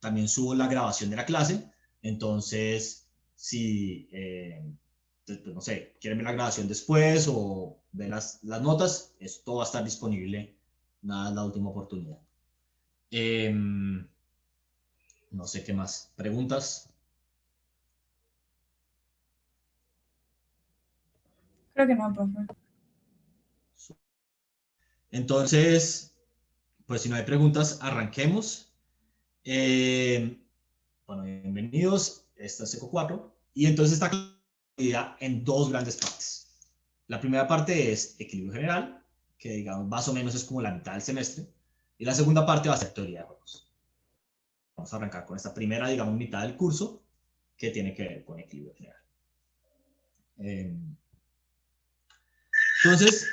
también subo la grabación de la clase. Entonces, si, pues, no sé, quieren ver la grabación después o ver las notas, esto va a estar disponible. Nada, es la última oportunidad. No sé qué más. ¿Preguntas? Creo que no, profe. Entonces, pues si no hay preguntas, arranquemos. Bueno, bienvenidos. Esta es Eco 4. Y entonces está dividida en dos grandes partes. La primera parte es equilibrio general, que digamos más o menos es como la mitad del semestre. Y la segunda parte va a ser teoría de juegos. Vamos a arrancar con esta primera, digamos, mitad del curso, que tiene que ver con equilibrio general. Entonces,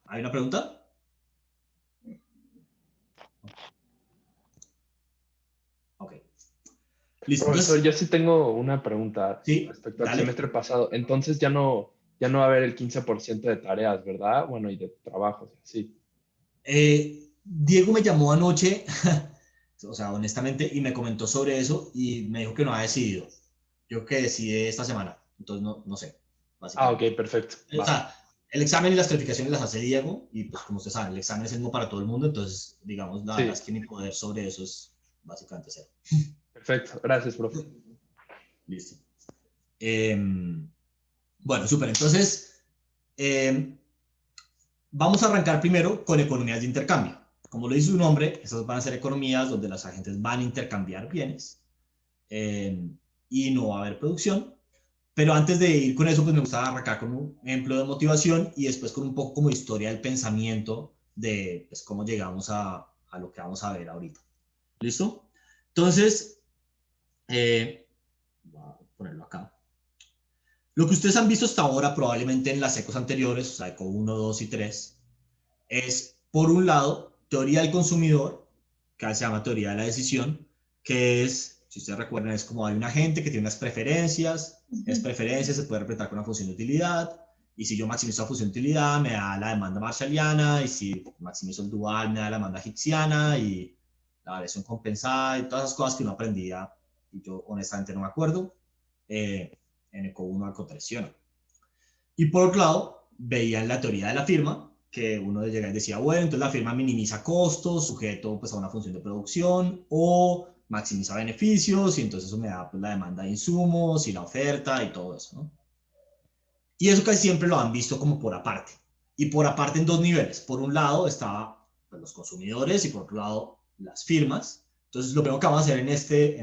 ¿hay una pregunta? Ok. Listo. Profesor, Entonces, yo sí tengo una pregunta sí, respecto al dale. semestre pasado. Entonces ya no va a haber el 15% de tareas, ¿verdad? Bueno, y de trabajos, sí. Diego me llamó anoche, o sea, honestamente, y me comentó sobre eso y me dijo que no ha decidido. Yo que decide esta semana, entonces no sé, Ah, ok, básicamente. perfecto. O Va. sea, el examen y las calificaciones las hace Diego y pues como usted sabe, el examen es el mismo para todo el mundo, entonces digamos, la verdad es Sí, que mi poder sobre eso es básicamente cero. perfecto. Gracias, profe. Listo. Eh, bueno, súper, entonces eh, vamos a arrancar primero con economías de intercambio. Como lo dice su nombre, esas van a ser economías donde los agentes van a intercambiar bienes eh, y no va a haber producción. Pero antes de ir con eso, pues me gusta arrancar con un ejemplo de motivación y después con un poco como historia del pensamiento de pues, cómo llegamos a lo que vamos a ver ahorita. ¿Listo? Entonces, voy a ponerlo acá. Lo que ustedes han visto hasta ahora, probablemente en las ecos anteriores, o sea, eco 1, 2 y 3, es, por un lado, teoría del consumidor, que se llama teoría de la decisión, que es, si ustedes recuerdan, es como hay un agente que tiene unas preferencias, es preferencia, se puede representar con una función de utilidad, y si yo maximizo la función de utilidad, me da la demanda marshalliana, y si maximizo el dual, me da la demanda hicksiana, y la variación compensada, y todas esas cosas que uno aprendía, y yo honestamente no me acuerdo, en ECO 1 al ECO 3, ¿sí o no? Y por otro lado, veían la teoría de la firma, que uno llegaba y decía, bueno, entonces la firma minimiza costos, sujeto pues, a una función de producción, o maximiza beneficios, y entonces eso me da pues, la demanda de insumos y la oferta y todo eso, ¿no? Y eso casi siempre lo han visto como por aparte. Y por aparte en dos niveles. Por un lado estaba pues, los consumidores y por otro lado las firmas. Entonces lo primero que vamos a hacer en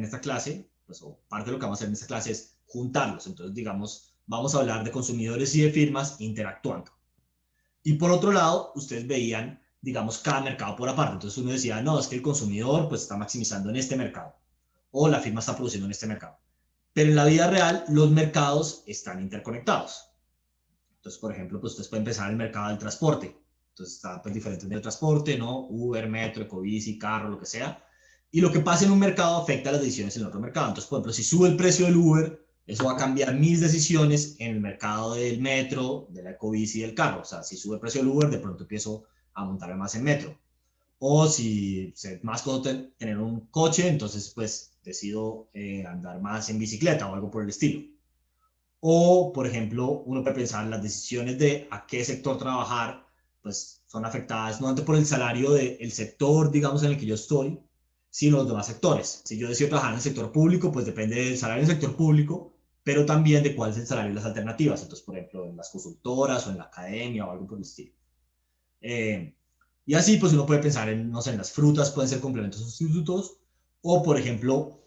esta clase, pues, o parte de lo que vamos a hacer en esta clase es juntarlos. Entonces, digamos, vamos a hablar de consumidores y de firmas interactuando. Y por otro lado, ustedes veían, digamos, cada mercado por aparte. Entonces uno decía, no, es que el consumidor pues está maximizando en este mercado o la firma está produciendo en este mercado. Pero en la vida real, los mercados están interconectados. Entonces, por ejemplo, pues ustedes pueden empezar el mercado del transporte. Entonces, está pues, diferentes medios de transporte, ¿no? Uber, metro, ecobici, carro, lo que sea. Y lo que pasa en un mercado afecta a las decisiones en el otro mercado. Entonces, por ejemplo, si sube el precio del Uber, eso va a cambiar mis decisiones en el mercado del metro, de la ecobici y del carro. O sea, si sube el precio del Uber, de pronto empiezo a montarme más en metro. O si más puedo tener un coche, entonces pues decido andar más en bicicleta o algo por el estilo. O, por ejemplo, uno puede pensar las decisiones de a qué sector trabajar, pues son afectadas no tanto por el salario del sector, digamos, en el que yo estoy, sino los demás sectores. Si yo decido trabajar en el sector público, pues depende del salario del sector público, pero también de cuál es el salario de las alternativas. Entonces, por ejemplo, en las consultoras o en la academia o algo por el estilo. Eh, y así, pues uno puede pensar en, no sé, en las frutas pueden ser complementos sustitutos, o por ejemplo,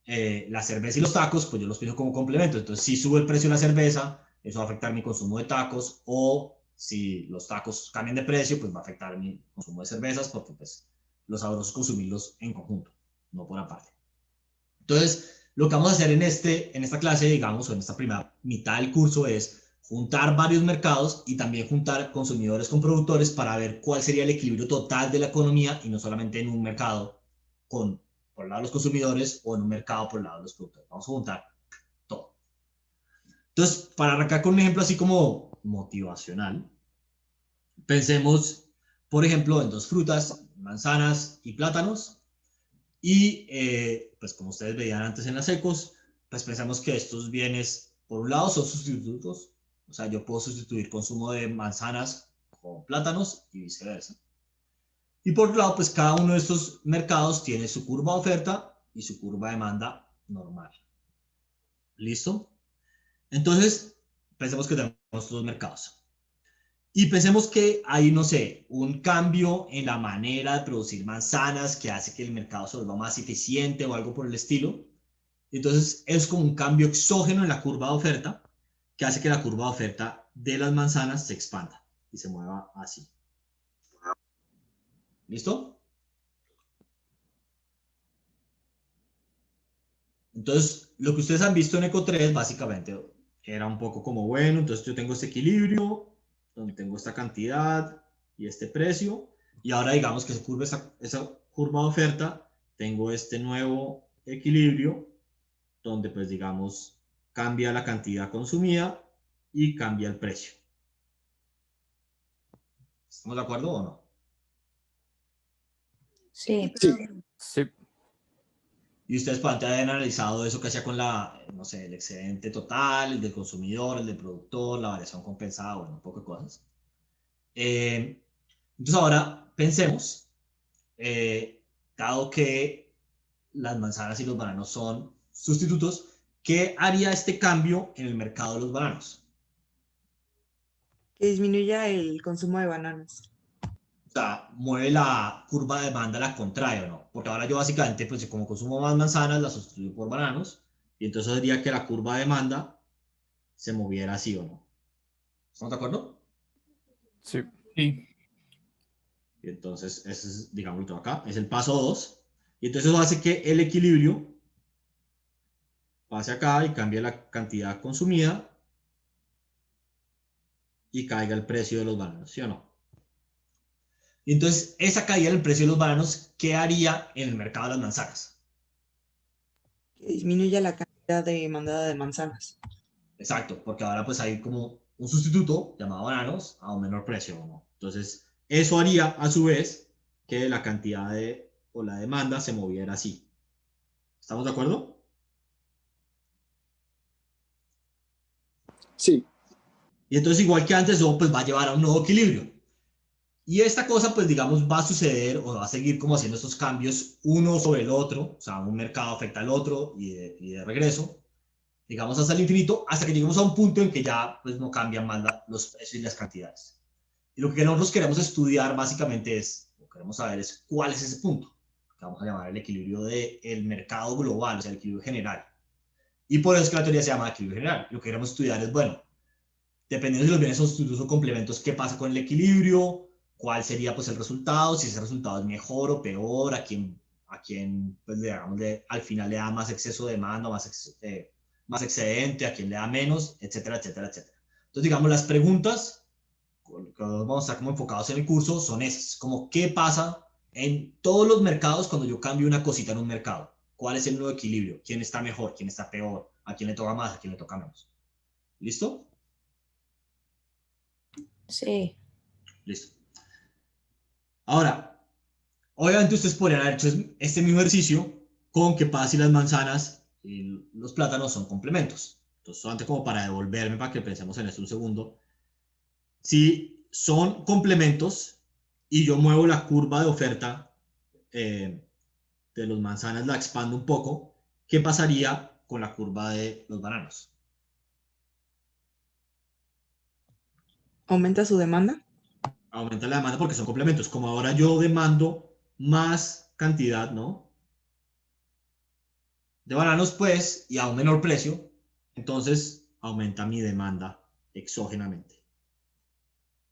la cerveza y los tacos, pues yo los pienso como complementos. Entonces, si sube el precio de la cerveza, eso va a afectar mi consumo de tacos, o si los tacos cambian de precio, pues va a afectar mi consumo de cervezas, porque pues los sabrosos consumirlos en conjunto, no por aparte. Entonces, lo que vamos a hacer en esta clase, digamos, o en esta primera mitad del curso es juntar varios mercados y también juntar consumidores con productores para ver cuál sería el equilibrio total de la economía y no solamente en un mercado con, por el lado de los consumidores o en un mercado por el lado de los productores. Vamos a juntar todo. Entonces, para arrancar con un ejemplo así como motivacional, pensemos, por ejemplo, en dos frutas, manzanas y plátanos. Y pues como ustedes veían antes en las ecos, pues pensamos que estos bienes, por un lado, son sustitutos. O sea, yo puedo sustituir consumo de manzanas con plátanos y viceversa. Y por otro lado, pues cada uno de estos mercados tiene su curva de oferta y su curva de demanda normal. ¿Listo? Entonces, pensemos que tenemos estos dos mercados. Y pensemos que hay, no sé, un cambio en la manera de producir manzanas que hace que el mercado se vuelva más eficiente o algo por el estilo. Entonces, es como un cambio exógeno en la curva de oferta que hace que la curva de oferta de las manzanas se expanda y se mueva así. ¿Listo? Entonces, lo que ustedes han visto en Eco 3, básicamente, era un poco como, bueno, entonces yo tengo este equilibrio, donde tengo esta cantidad y este precio, y ahora digamos que se curva esa curva de oferta, tengo este nuevo equilibrio, donde pues digamos, cambia la cantidad consumida y cambia el precio. ¿Estamos de acuerdo o no? Sí. Sí. Y ustedes pueden haber analizado eso que hacía con la, no sé, el excedente total, el del consumidor, el del productor, la variación compensada, bueno, un poco de cosas. Entonces ahora pensemos, dado que las manzanas y los bananos son sustitutos, ¿qué haría este cambio en el mercado de los bananos? Que disminuya el consumo de bananas. O sea, mueve la curva de demanda, la contrae o no. Porque ahora yo básicamente, pues como consumo más manzanas, la sustituyo por bananos. Y entonces diría que la curva de demanda se moviera así o no. ¿Estamos de acuerdo? Sí. Sí. Y entonces, ese es, digamos, lo que tengo acá, es el paso 2. Y entonces eso hace que el equilibrio pase acá y cambie la cantidad consumida y caiga el precio de los bananos, ¿sí o no? Y entonces, esa caída del precio de los bananos, ¿qué haría en el mercado de las manzanas? Que disminuya la cantidad de demandada de manzanas. Exacto, porque ahora pues hay como un sustituto llamado bananos a un menor precio, ¿no? Entonces, eso haría a su vez que la cantidad de, o la demanda se moviera así. ¿Estamos de acuerdo? Sí. Y entonces, igual que antes, eso pues va a llevar a un nuevo equilibrio. Y esta cosa, pues digamos, va a suceder o va a seguir como haciendo estos cambios uno sobre el otro, o sea, un mercado afecta al otro y de regreso, digamos, hasta el infinito, hasta que lleguemos a un punto en que ya pues no cambian más los precios y las cantidades. Y lo que nosotros queremos estudiar básicamente es, lo que queremos saber es cuál es ese punto, que vamos a llamar el equilibrio del mercado global, o sea, el equilibrio general. Y por eso es que la teoría se llama equilibrio general. Lo que queremos estudiar es, bueno, dependiendo si los bienes son sustitutos o complementos, qué pasa con el equilibrio, cuál sería pues el resultado, si ese resultado es mejor o peor, a quién pues, al final le da más exceso de demanda, más excedente, a quién le da menos, etcétera, etcétera, etcétera. Entonces, digamos, las preguntas que vamos a estar como enfocados en el curso son esas, como qué pasa en todos los mercados cuando yo cambio una cosita en un mercado. ¿Cuál es el nuevo equilibrio? ¿Quién está mejor? ¿Quién está peor? ¿A quién le toca más? ¿A quién le toca menos? ¿Listo? Sí. Listo. Ahora, obviamente ustedes podrían haber hecho este mismo ejercicio con qué pasa si las manzanas y los plátanos son complementos. Entonces, solamente como para devolverme, para que pensemos en esto un segundo. Si son complementos y yo muevo la curva de oferta de los manzanas, la expando un poco, ¿qué pasaría con la curva de los bananos? ¿Aumenta su demanda? Aumenta la demanda porque son complementos. Como ahora yo demando más cantidad, ¿no? De bananos, pues, y a un menor precio, entonces aumenta mi demanda exógenamente.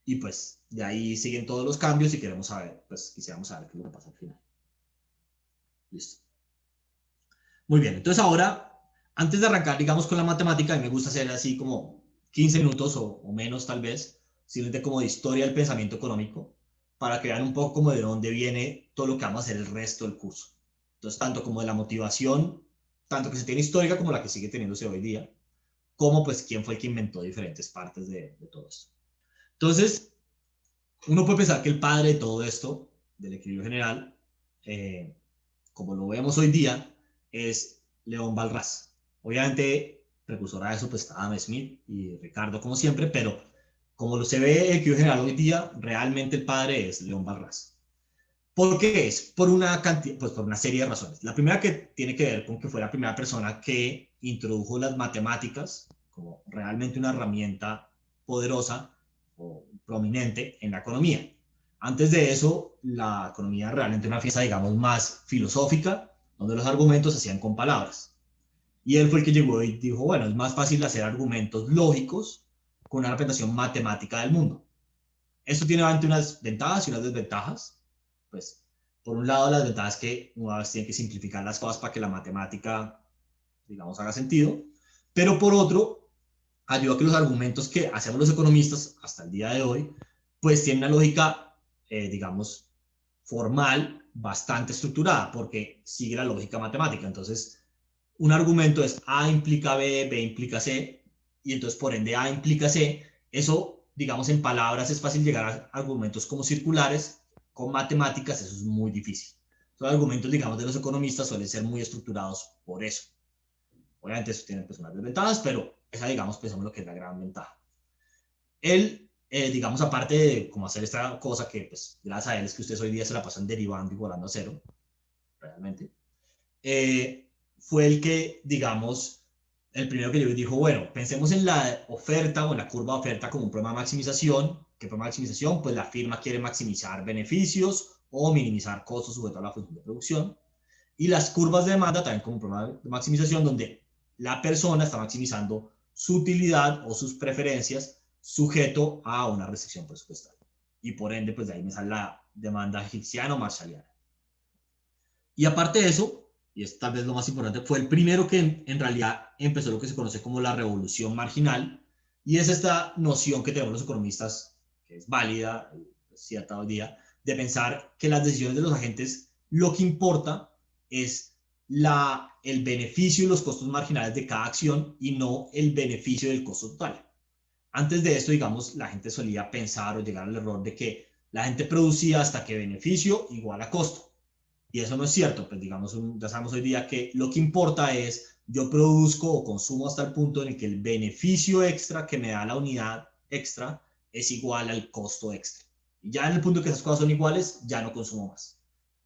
Y pues de ahí siguen todos los cambios y queremos saber, pues quisiéramos saber qué es lo que pasa al final. Listo. Muy bien, entonces ahora, antes de arrancar, digamos, con la matemática, a mí me gusta hacer así como 15 minutos o menos tal vez, simplemente como de historia del pensamiento económico, para que vean un poco como de dónde viene todo lo que vamos a hacer el resto del curso. Entonces, tanto como de la motivación, tanto que se tiene histórica como la que sigue teniéndose hoy día, como pues quién fue el que inventó diferentes partes de todo esto. Entonces, uno puede pensar que el padre de todo esto, del equilibrio general, como lo vemos hoy día, es León Balrás. Obviamente, precursora de eso, pues está Adam Smith y Ricardo, como siempre, pero como se ve el equilibrio general hoy día, realmente el padre es León Balrás. ¿Por qué es? Por una cantidad, pues por una serie de razones. La primera que tiene que ver con que fue la primera persona que introdujo las matemáticas como realmente una herramienta poderosa o prominente en la economía. Antes de eso, la economía realmente era una fiesta, digamos, más filosófica, donde los argumentos se hacían con palabras. Y él fue el que llegó y dijo, bueno, es más fácil hacer argumentos lógicos con una representación matemática del mundo. Esto tiene unas ventajas y unas desventajas. Pues, por un lado, las ventajas es que uno a veces tiene que simplificar las cosas para que la matemática, digamos, haga sentido. Pero por otro, ayuda a que los argumentos que hacemos los economistas hasta el día de hoy, pues tienen una lógica, digamos, formal, bastante estructurada, porque sigue la lógica matemática. Entonces, un argumento es A implica B, B implica C, y entonces por ende A implica C. Eso, digamos, en palabras es fácil llegar a argumentos como circulares. Con matemáticas eso es muy difícil. Los argumentos, digamos, de los economistas suelen ser muy estructurados por eso. Obviamente eso tiene pues unas desventajas, pero esa, digamos, pensamos lo que es la gran ventaja. Él, digamos, aparte de cómo hacer esta cosa que, pues, gracias a él es que ustedes hoy día se la pasan derivando y volando a cero, realmente, fue el que, digamos, el primero que yo dijo, bueno, pensemos en la oferta o en la curva de oferta como un problema de maximización. ¿Qué problema de maximización? Pues la firma quiere maximizar beneficios o minimizar costos sujetos a la función de producción. Y las curvas de demanda también como un problema de maximización donde la persona está maximizando su utilidad o sus preferencias sujeto a una restricción presupuestal. Y por ende, pues de ahí me sale la demanda egipciana o marshalliana. Y aparte de eso, y es tal vez lo más importante, fue el primero que en realidad empezó lo que se conoce como la revolución marginal, y es esta noción que tenemos los economistas, que es válida, cierta hoy día, de pensar que las decisiones de los agentes, lo que importa es el beneficio y los costos marginales de cada acción y no el beneficio del costo total. Antes de esto, digamos, la gente solía pensar o llegar al error de que la gente producía hasta que beneficio igual a costo. Y eso no es cierto, pues digamos, ya sabemos hoy día que lo que importa es yo produzco o consumo hasta el punto en el que el beneficio extra que me da la unidad extra es igual al costo extra. Y ya en el punto que esas cosas son iguales, ya no consumo más.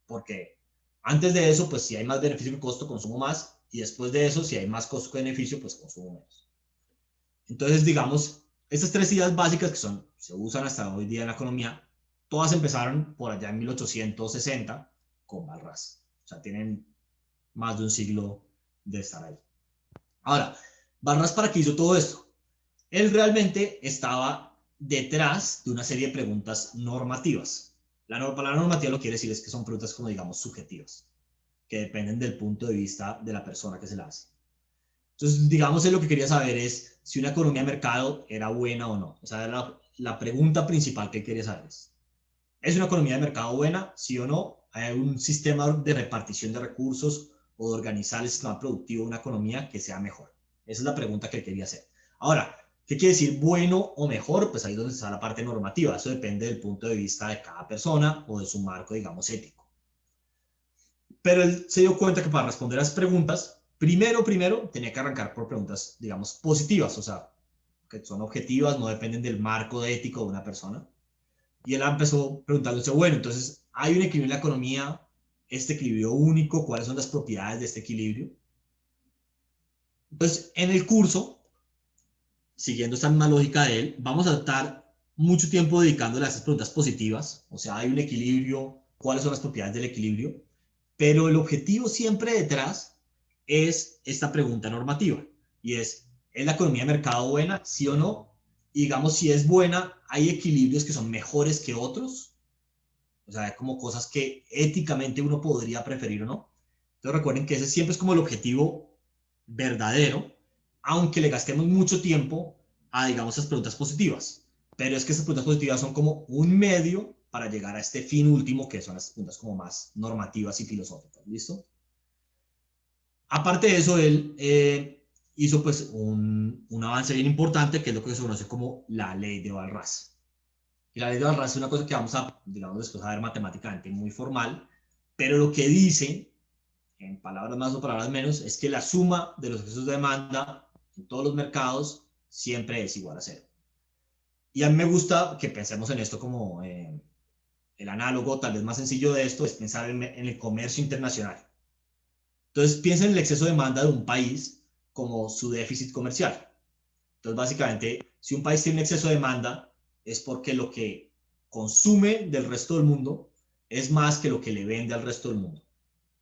Porque antes de eso, pues si hay más beneficio que costo, consumo más. Y después de eso, si hay más costo que beneficio, pues consumo menos. Entonces, digamos, estas tres ideas básicas que se usan hasta hoy día en la economía, todas empezaron por allá en 1860 con Balrás. O sea, tienen más de un siglo de estar ahí. Ahora, Balrás, ¿para qué hizo todo esto? Él realmente estaba detrás de una serie de preguntas normativas. La palabra normativa lo que quiere decir es que son preguntas como, digamos, subjetivas, que dependen del punto de vista de la persona que se la hace. Entonces, digamos, él lo que quería saber es si una economía de mercado era buena o no. Esa era la pregunta principal que él quería saber. ¿Es una economía de mercado buena? ¿Sí o no? ¿Hay un sistema de repartición de recursos o de organizar el sistema productivo de una economía que sea mejor? Esa es la pregunta que él quería hacer. Ahora, ¿qué quiere decir bueno o mejor? Pues ahí es donde está la parte normativa. Eso depende del punto de vista de cada persona o de su marco, digamos, ético. Pero él se dio cuenta que para responder a las preguntas, primero tenía que arrancar por preguntas, digamos, positivas, o sea, que son objetivas, no dependen del marco ético de una persona. Y él empezó preguntándose, bueno, entonces, ¿hay un equilibrio en la economía? ¿Este equilibrio único? ¿Cuáles son las propiedades de este equilibrio? Entonces, en el curso, siguiendo esta misma lógica de él, vamos a estar mucho tiempo dedicándole a esas preguntas positivas, o sea, ¿hay un equilibrio? ¿Cuáles son las propiedades del equilibrio? Pero el objetivo siempre detrás es esta pregunta normativa, y ¿es la economía de mercado buena? ¿Sí o no? Y digamos, si es buena, ¿hay equilibrios que son mejores que otros? O sea, hay como cosas que éticamente uno podría preferir o no. Entonces recuerden que ese siempre es como el objetivo verdadero, aunque le gastemos mucho tiempo a, digamos, esas preguntas positivas. Pero es que esas preguntas positivas son como un medio para llegar a este fin último, que son las preguntas como más normativas y filosóficas. ¿Listo? Aparte de eso, él hizo pues un avance bien importante, que es lo que se conoce como la ley de Balrás. Y la ley de Balrás es una cosa que vamos a, digamos, después a ver matemáticamente muy formal, pero lo que dice en palabras más o palabras menos, es que la suma de los excesos de demanda en todos los mercados siempre es igual a cero. Y a mí me gusta que pensemos en esto como el análogo tal vez más sencillo de esto es pensar en el comercio internacional. Entonces piensa en el exceso de demanda de un país como su déficit comercial. Entonces básicamente, si un país tiene un exceso de demanda es porque lo que consume del resto del mundo es más que lo que le vende al resto del mundo.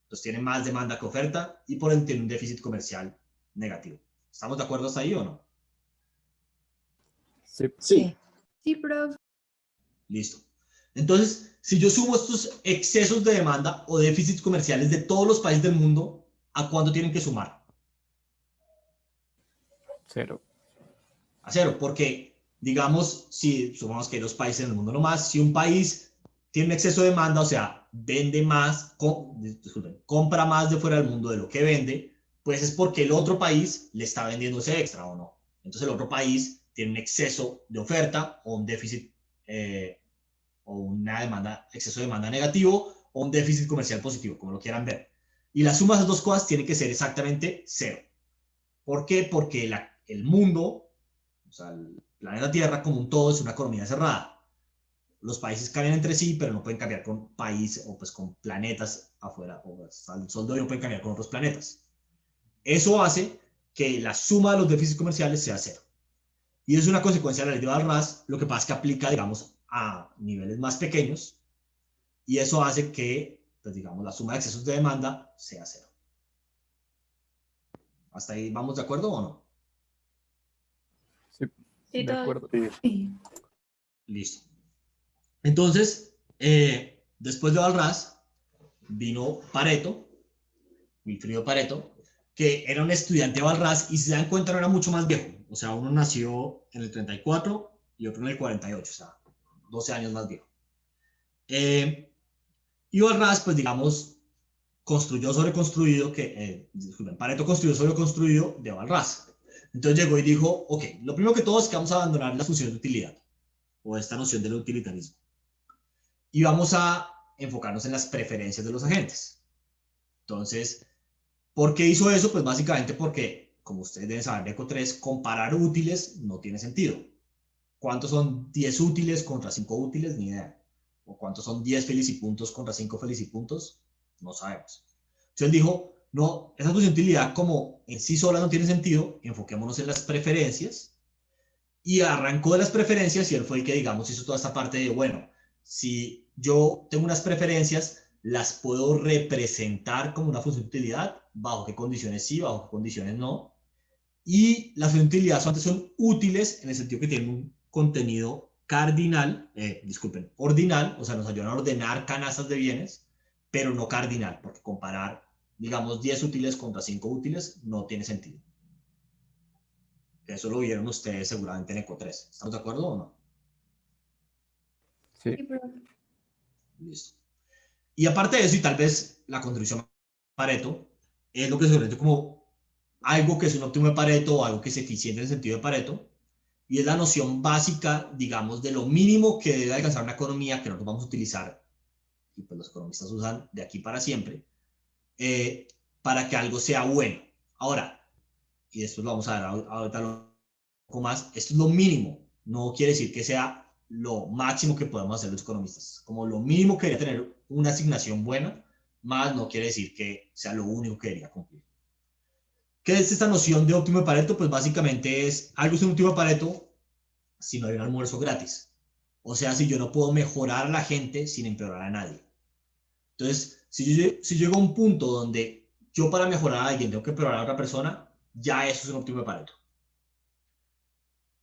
Entonces tiene más demanda que oferta y por ende tiene un déficit comercial negativo. ¿Estamos de acuerdo hasta ahí o no? Sí. Sí. Sí, prof. Listo. Entonces, si yo sumo estos excesos de demanda o déficits comerciales de todos los países del mundo, ¿a cuánto tienen que sumar? 0. A cero, porque digamos, si sumamos que hay dos países en el mundo nomás, si un país tiene un exceso de demanda, o sea, vende más, compra más de fuera del mundo de lo que vende, pues es porque el otro país le está vendiendo ese extra o no. Entonces el otro país tiene un exceso de oferta o un déficit o una demanda, exceso de demanda negativo o un déficit comercial positivo, como lo quieran ver. Y la suma de esas dos cosas tiene que ser exactamente cero. ¿Por qué? Porque el mundo, o sea, el planeta Tierra como un todo es una economía cerrada. Los países cambian entre sí, pero no pueden cambiar con países o pues con planetas afuera, o pues, al sol de hoy no pueden cambiar con otros planetas. Eso hace que la suma de los déficits comerciales sea cero. Y es una consecuencia de la ley de Barras, lo que pasa es que aplica, digamos, a niveles más pequeños, y eso hace que, pues, digamos, la suma de excesos de demanda sea cero. ¿Hasta ahí vamos de acuerdo o no? Sí. Sí, De todo. acuerdo. Sí. Listo. Entonces, después de Barras, vino Pareto, Wilfrido Pareto, que era un estudiante de Barras y si se dan cuenta no era mucho más viejo. O sea, uno nació en el 34 y otro en el 48, o sea, 12 años más viejo. Y Barras, pues digamos, construyó sobre construido, disculpen, Pareto construyó sobre construido de Barras. Entonces llegó y dijo, ok, lo primero que todo es que vamos a abandonar las funciones de utilidad, o esta noción del utilitarismo. Y vamos a enfocarnos en las preferencias de los agentes. Entonces, ¿por qué hizo eso? Pues básicamente porque, como ustedes deben saber de ECO3, comparar útiles no tiene sentido. ¿Cuántos son 10 útiles contra 5 útiles? Ni idea. ¿O cuántos son 10 felicipuntos contra 5 felicipuntos? No sabemos. Entonces dijo, no, esa función de utilidad como en sí sola no tiene sentido, enfoquémonos en las preferencias. Y arrancó de las preferencias y él fue el que, digamos, hizo toda esta parte de, bueno, si yo tengo unas preferencias, las puedo representar como una función de utilidad, bajo qué condiciones sí, bajo qué condiciones no. Y las funciones de utilidad son útiles en el sentido que tienen un contenido cardinal, disculpen, ordinal, o sea, nos ayudan a ordenar canastas de bienes, pero no cardinal, porque comparar, digamos, 10 útiles contra 5 útiles no tiene sentido. Eso lo vieron ustedes seguramente en ECO3. ¿Estamos de acuerdo o no? Sí. Sí, prof. Listo. Y aparte de eso, y tal vez la contribución de Pareto, es lo que se conoce como algo que es un óptimo de Pareto o algo que es eficiente en el sentido de Pareto, y es la noción básica, digamos, de lo mínimo que debe alcanzar una economía que nosotros vamos a utilizar, y pues los economistas usan de aquí para siempre, para que algo sea bueno. Ahora, y después lo vamos a ver ahorita un poco más, esto es lo mínimo, no quiere decir que sea lo máximo que podemos hacer los economistas, como lo mínimo que debería tener una asignación buena, más no quiere decir que sea lo único que debería cumplir. ¿Qué es esta noción de óptimo de Pareto? Pues básicamente es algo es un óptimo de Pareto si no hay un almuerzo gratis. O sea, si yo no puedo mejorar a la gente sin empeorar a nadie. Entonces, si yo llego a un punto donde yo para mejorar a alguien tengo que empeorar a otra persona, ya eso es un óptimo de Pareto.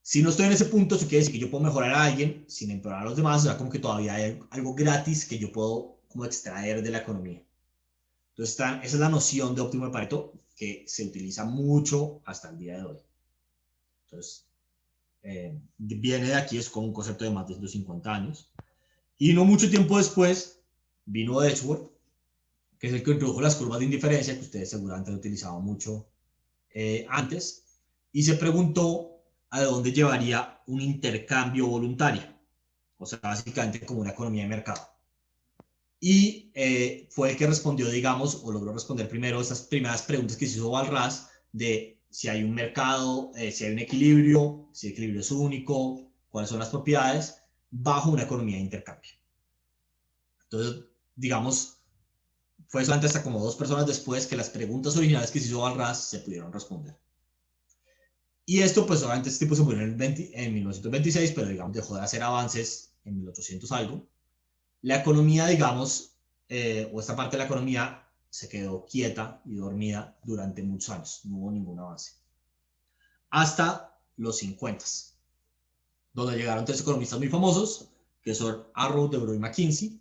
Si no estoy en ese punto, eso quiere decir que yo puedo mejorar a alguien sin empeorar a los demás, o sea, como que todavía hay algo gratis que yo puedo como extraer de la economía. Entonces, esa es la noción de óptimo de Pareto que se utiliza mucho hasta el día de hoy. Entonces, viene de aquí, es como un concepto de más de 150 años. Y no mucho tiempo después vino Edgeworth, que es el que introdujo las curvas de indiferencia, que ustedes seguramente han utilizado mucho antes, y se preguntó a dónde llevaría un intercambio voluntario, o sea, básicamente como una economía de mercado. y fue el que respondió, digamos, o logró responder primero esas primeras preguntas que se hizo Walras de si hay un mercado, si hay un equilibrio, si el equilibrio es único, cuáles son las propiedades, bajo una economía de intercambio. Entonces, digamos, fue solamente hasta como 2 personas después que las preguntas originales que se hizo Walras se pudieron responder. Y esto, pues obviamente este tipo se murió en 1926, pero digamos dejó de hacer avances en 1800 algo. La economía, digamos, o esta parte de la economía se quedó quieta y dormida durante muchos años, no hubo ningún avance. Hasta los 50, donde llegaron 3 economistas muy famosos, que son Arrow, Debreu y McKinsey,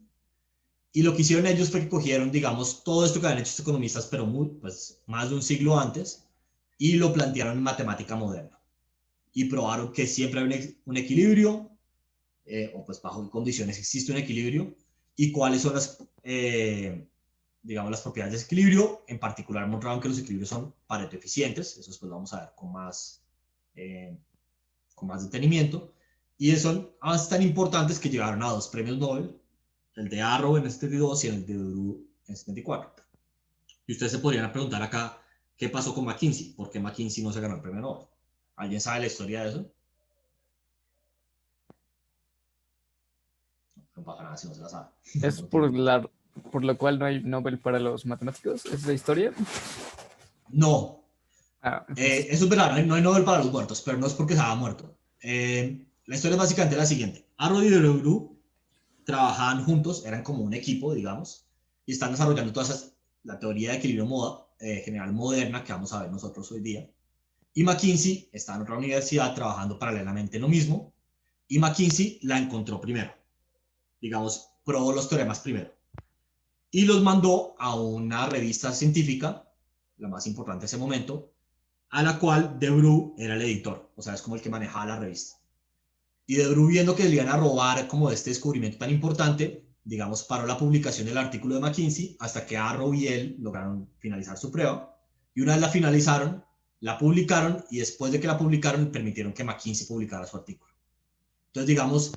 y lo que hicieron ellos fue que cogieron, digamos, todo esto que habían hecho estos economistas, pero pues, más de un siglo antes, y lo plantearon en matemática moderna. Y probaron que siempre hay un equilibrio, o pues bajo qué condiciones existe un equilibrio, y cuáles son las, digamos, las propiedades de ese equilibrio. En particular mostraron que los equilibrios son Pareto eficientes, eso después lo vamos a ver con más detenimiento, y son avances tan importantes que llegaron a 2 premios Nobel, el de Arrow en el 72 y el de Debreu en el 74. Y ustedes se podrían preguntar acá, ¿qué pasó con McKinsey? ¿Por qué McKinsey no se ganó el premio Nobel? ¿Alguien sabe la historia de eso? No pasa nada si no se la sabe. Es por lo cual no hay Nobel para los matemáticos. ¿Es la historia? No, Ah, eso es verdad, no hay Nobel para los muertos, pero no es porque se haya muerto. La historia es básicamente la siguiente. Arrow y Debreu trabajaban juntos, eran como un equipo, digamos, y están desarrollando la teoría de equilibrio general moderna que vamos a ver nosotros hoy día. Y McKinsey está en otra universidad trabajando paralelamente en lo mismo, y McKinsey la encontró primero, digamos, probó los teoremas primero, y los mandó a una revista científica, la más importante en ese momento, a la cual Debreu era el editor, o sea, es como el que manejaba la revista. Y Debreu, viendo que le iban a robar como este descubrimiento tan importante, digamos, paró la publicación del artículo de McKinsey hasta que Arrow y él lograron finalizar su prueba. Y una vez la finalizaron, la publicaron, y después de que la publicaron, permitieron que McKinsey publicara su artículo. Entonces, digamos,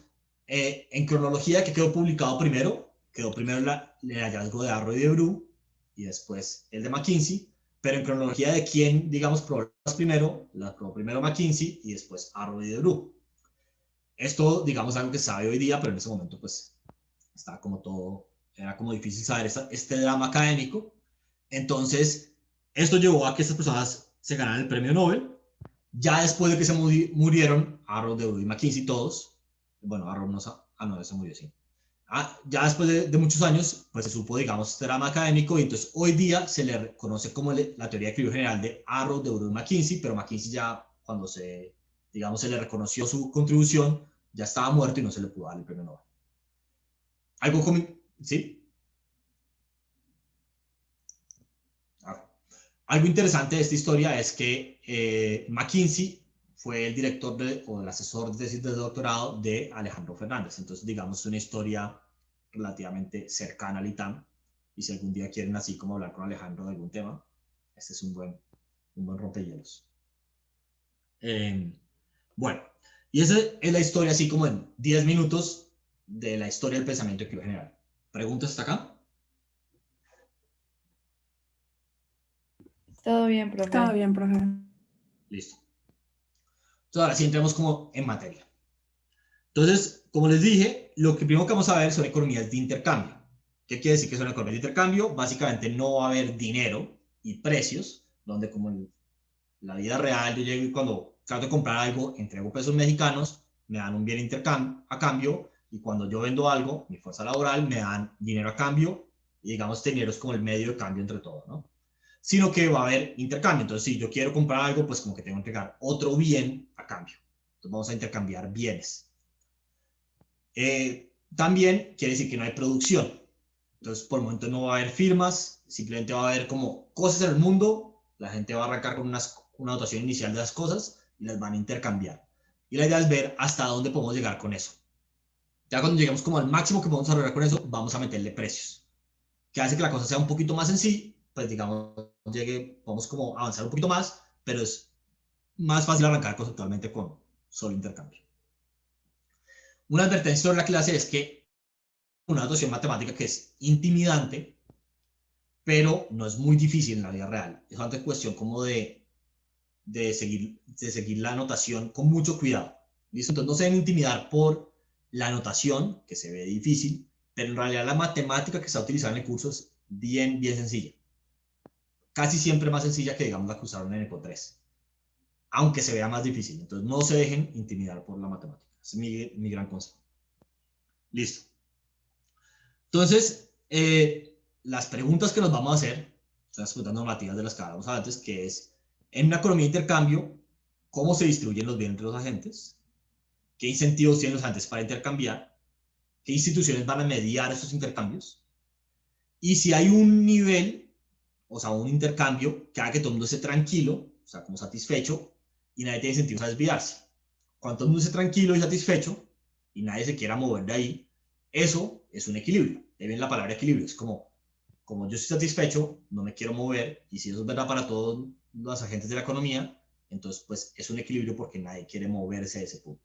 en cronología, ¿qué quedó publicado primero? Quedó primero el hallazgo de Arrow y Debreu, y después el de McKinsey. Pero en cronología de quién, digamos, probó primero, la probó primero McKinsey y después Arrow y Debreu. Esto, digamos, algo que se sabe hoy día, pero en ese momento, pues, estaba como todo, era como difícil saber este drama académico. Entonces, esto llevó a que estas personas se ganaran el premio Nobel. Ya después de que se murieron, Arrow, Debreu y McKinsey, todos, bueno, Arrow no, no, se murió, sí. Ya después de muchos años, pues se supo, digamos, este drama académico, y entonces hoy día se le conoce como la teoría de equilibrio general de Arrow, Debreu y McKinsey, pero McKinsey ya, cuando digamos, se le reconoció su contribución, ya estaba muerto y no se le pudo dar el premio Nobel. ¿Algo como... ¿Sí? Algo interesante de esta historia es que McKinsey fue el director o el asesor de tesis de doctorado de Alejandro Fernández. Entonces, digamos, es una historia relativamente cercana al ITAM. Y si algún día quieren así como hablar con Alejandro de algún tema, este es un buen rompehielos. Bueno, y esa es la historia así como en 10 minutos de la historia del pensamiento de equilibrio general. ¿Preguntas hasta acá? Todo bien, profe. Todo bien, profe. Listo. Entonces ahora sí entremos como en materia. Entonces, como les dije, lo que primero que vamos a ver son economías de intercambio. ¿Qué quiere decir que son economías de intercambio? Básicamente no va a haber dinero y precios, donde como en la vida real yo llego y cuando trato de comprar algo, entrego pesos mexicanos, me dan un bien a cambio, y cuando yo vendo algo, mi fuerza laboral, me dan dinero a cambio, y digamos, este dinero es como el medio de cambio entre todo, ¿no? Sino que va a haber intercambio. Entonces, si yo quiero comprar algo, pues como que tengo que entregar otro bien a cambio. Entonces, vamos a intercambiar bienes. También quiere decir que no hay producción. Entonces, por el momento no va a haber firmas, simplemente va a haber como cosas en el mundo, la gente va a arrancar con una dotación inicial de las cosas y las van a intercambiar. Y la idea es ver hasta dónde podemos llegar con eso. Ya cuando lleguemos como al máximo que podemos lograr con eso, vamos a meterle precios. Que hace que la cosa sea un poquito más en sí, pues digamos, vamos como a avanzar un poquito más, pero es más fácil arrancar conceptualmente con solo intercambio. Una advertencia sobre la clase es que una notación matemática que es intimidante, pero no es muy difícil en la vida real. Es una cuestión como de seguir la notación con mucho cuidado. ¿Listo? Entonces no se deben intimidar por la notación, que se ve difícil, pero en realidad la matemática que está utilizada en el curso es bien, bien sencilla. Casi siempre más sencilla que, digamos, la que usaron en ECO 3, aunque se vea más difícil. Entonces no se dejen intimidar por la matemática. Ese es mi gran consejo. Listo. Entonces, las preguntas que nos vamos a hacer son las preguntas normativas de las que hablamos antes, que es, en una economía de intercambio, ¿cómo se distribuyen los bienes entre los agentes? ¿Qué incentivos tienen los agentes para intercambiar? ¿Qué instituciones van a mediar esos intercambios? Y si hay un nivel, o sea, un intercambio que haga que todo el mundo esté tranquilo, o sea, como satisfecho, y nadie tiene incentivos a desviarse. Cuando todo el mundo esté tranquilo y satisfecho, y nadie se quiera mover de ahí, eso es un equilibrio. De bien la palabra equilibrio, es como yo estoy satisfecho, no me quiero mover, y si eso es verdad para todos los agentes de la economía, entonces pues es un equilibrio porque nadie quiere moverse de ese punto.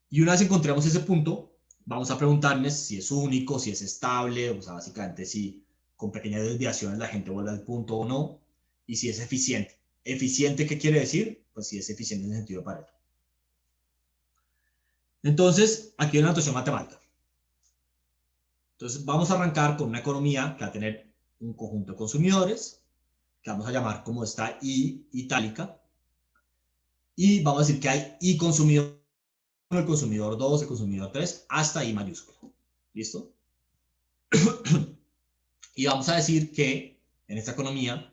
Y una vez encontremos ese punto, vamos a preguntarnos si es único, si es estable, o sea, básicamente si con pequeñas desviaciones la gente vuelve al punto o no, y si es eficiente. ¿Eficiente qué quiere decir? Pues si es eficiente en el sentido de Pareto. Entonces, aquí hay una notación matemática. Entonces, vamos a arrancar con una economía que va a tener un conjunto de consumidores, que vamos a llamar como esta I itálica, y vamos a decir que hay I consumidor 1, el consumidor 2, el consumidor 3, hasta I mayúscula. ¿Listo? Y vamos a decir que en esta economía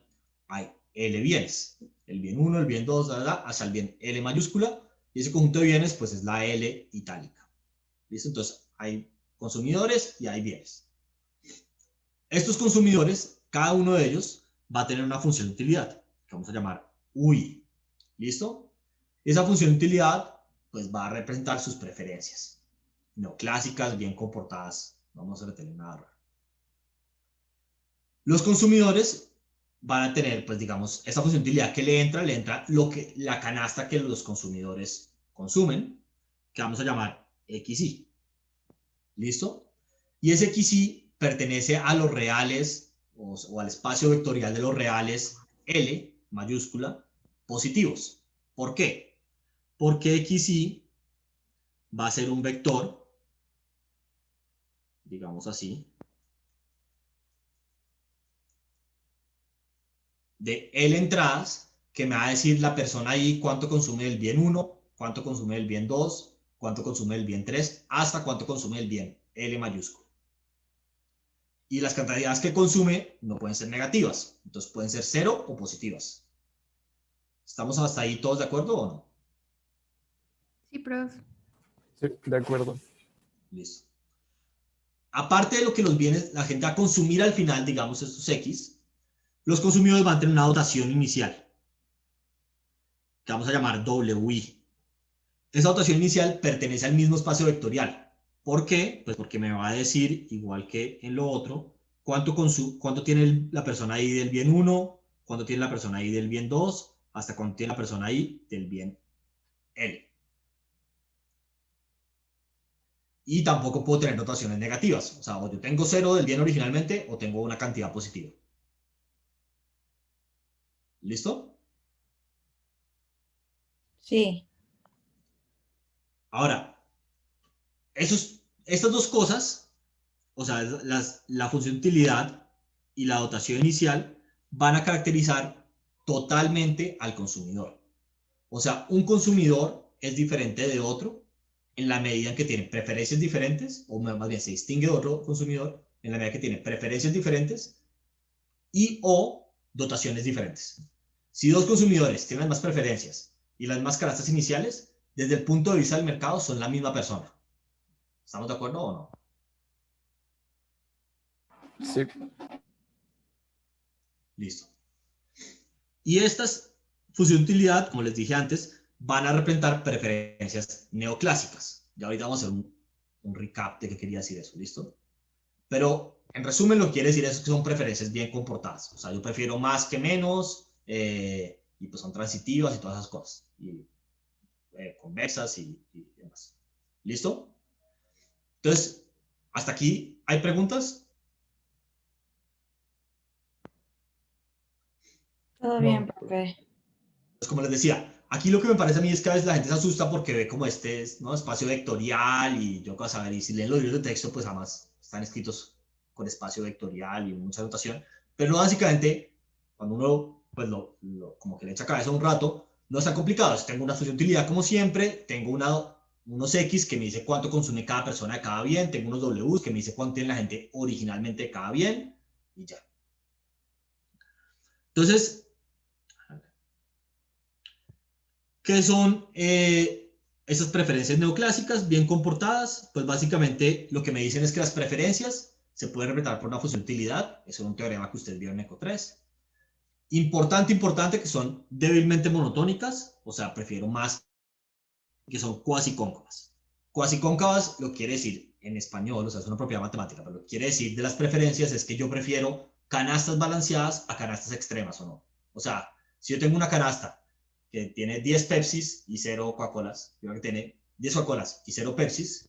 hay L bienes, el bien 1, el bien 2, hasta el bien L mayúscula, y ese conjunto de bienes pues es la L itálica. ¿Listo? Entonces hay consumidores y hay bienes. Estos consumidores, cada uno de ellos va a tener una función de utilidad, que vamos a llamar UI. ¿Listo? Esa función de utilidad pues va a representar sus preferencias, no clásicas, bien comportadas, no vamos a meterle nada raro. Los consumidores van a tener, pues digamos, esta función de utilidad que le entra la canasta que los consumidores consumen, que vamos a llamar XY. ¿Listo? Y ese XY pertenece a los reales o al espacio vectorial de los reales L mayúscula positivos. ¿Por qué? Porque XY va a ser un vector, digamos así, de L entradas que me va a decir la persona ahí cuánto consume del bien 1, cuánto consume del bien 2, cuánto consume del bien 3, hasta cuánto consume el bien L mayúsculo. Y las cantidades que consume no pueden ser negativas, entonces pueden ser 0 o positivas. ¿Estamos hasta ahí todos de acuerdo o no? Sí, prof. Sí, de acuerdo. Listo. Aparte de lo que los bienes, la gente va a consumir al final, digamos estos X, los consumidores van a tener una dotación inicial, que vamos a llamar WI. Esa dotación inicial pertenece al mismo espacio vectorial. ¿Por qué? Pues porque me va a decir, igual que en lo otro, cuánto tiene la persona ahí del bien 1, cuánto tiene la persona ahí del bien 2, hasta cuánto tiene la persona ahí del bien L. Y tampoco puedo tener notaciones negativas. O sea, o yo tengo 0 del bien originalmente o tengo una cantidad positiva. ¿Listo? Sí. Ahora, estas dos cosas, o sea, la función de utilidad y la dotación inicial, van a caracterizar totalmente al consumidor. O sea, un consumidor es diferente de otro en la medida en que tiene preferencias diferentes, o más bien se distingue de otro consumidor en la medida que tiene preferencias diferentes y o dotaciones diferentes. Si dos consumidores tienen las mismas preferencias y las mismas canastas iniciales, desde el punto de vista del mercado son la misma persona. ¿Estamos de acuerdo o no? Sí. Listo. Y estas función de utilidad, como les dije antes, van a representar preferencias neoclásicas. Ya ahorita vamos a hacer un recap de qué quería decir eso, ¿listo? Pero en resumen lo que quiere decir es que son preferencias bien comportadas. O sea, yo prefiero más que menos y pues son transitivas y todas esas cosas. Y convexas y demás. ¿Listo? Entonces, ¿Hasta aquí hay preguntas? Todo No. bien, profe. Pues como les decía, aquí lo que me parece a mí es que a veces la gente se asusta porque ve como este, ¿no?, espacio vectorial y yo qué vas a ver, y si leen los libros de texto, pues jamás están escritos con espacio vectorial y mucha notación, pero básicamente, cuando uno, pues como que le echa cabeza un rato, no es tan complicado. Tengo una función de utilidad como siempre, tengo unos X que me dice cuánto consume cada persona de cada bien, tengo unos W que me dice cuánto tiene la gente originalmente de cada bien, y ya. Entonces, ¿qué son esas preferencias neoclásicas bien comportadas? Pues básicamente lo que me dicen es que las preferencias se pueden representar por una función de utilidad. Eso es un teorema que ustedes vieron en ECO 3. Importante, que son débilmente monotónicas, o sea, prefiero más, que son cuasi cóncavas. Cuasi cóncavas lo quiere decir en español, o sea, es una propiedad matemática, pero lo que quiere decir de las preferencias es que yo prefiero canastas balanceadas a canastas extremas, ¿o no? O sea, si yo tengo una canasta que tiene 10 Pepsis y 0 Coca-Colas, yo que tiene 10 Coca-Colas y 0 Pepsis,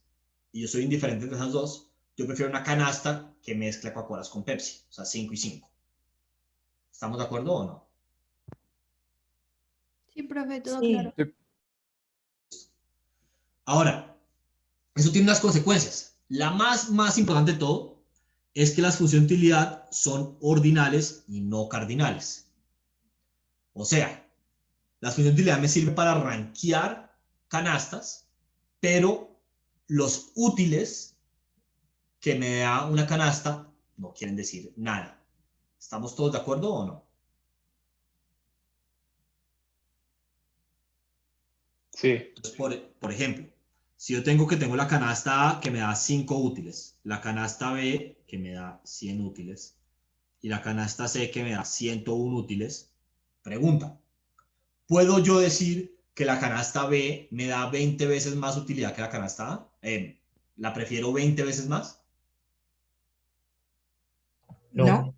y yo soy indiferente entre esas dos, yo prefiero una canasta que mezcla Coca-Colas con Pepsi, o sea, 5 y 5. ¿Estamos de acuerdo o no? Sí, profe, todo Sí. claro. Ahora, eso tiene unas consecuencias. La más importante de todo es que las funciones de utilidad son ordinales y no cardinales. O sea, las funciones de utilidad me sirven para rankear canastas, pero los útiles que me da una canasta no quieren decir nada. ¿Estamos todos de acuerdo o no? Sí. Entonces, por ejemplo, si yo tengo la canasta A que me da 5 útiles, la canasta B que me da 100 útiles y la canasta C que me da 101 útiles, pregunta, ¿puedo yo decir que la canasta B me da 20 veces más utilidad que la canasta A? ¿La prefiero 20 veces más? No.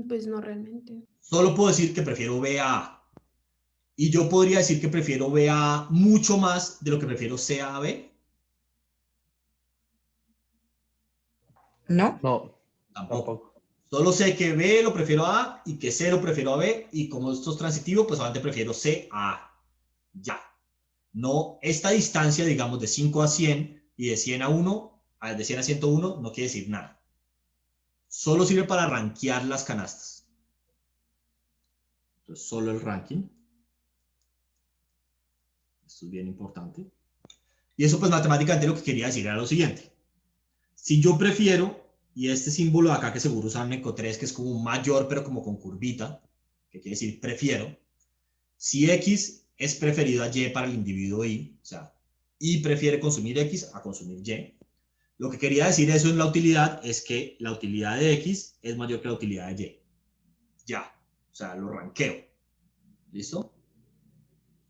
Pues no realmente. Solo puedo decir que prefiero B a A. Y yo podría decir que prefiero B a A mucho más de lo que prefiero C a B. No. No, Tampoco. tampoco. Solo sé que B lo prefiero a A y que C lo prefiero a B. Y como esto es transitivo, pues solamente prefiero C a A. Ya. No, esta distancia, digamos, de 5 a 100 y de 100 a 1, de 100 a 101, no quiere decir nada. Solo sirve para rankear las canastas. Entonces, solo el ranking. Esto es bien importante. Y eso, pues, matemáticamente lo que quería decir era lo siguiente. Si yo prefiero, y este símbolo de acá que seguro usan en Eco 3, que es como un mayor, pero como con curvita, que quiere decir prefiero, si X es preferido a Y para el individuo Y, o sea, Y prefiere consumir X a consumir Y, lo que quería decir eso en la utilidad es que la utilidad de X es mayor que la utilidad de Y. Ya, o sea, lo ranqueo. ¿Listo?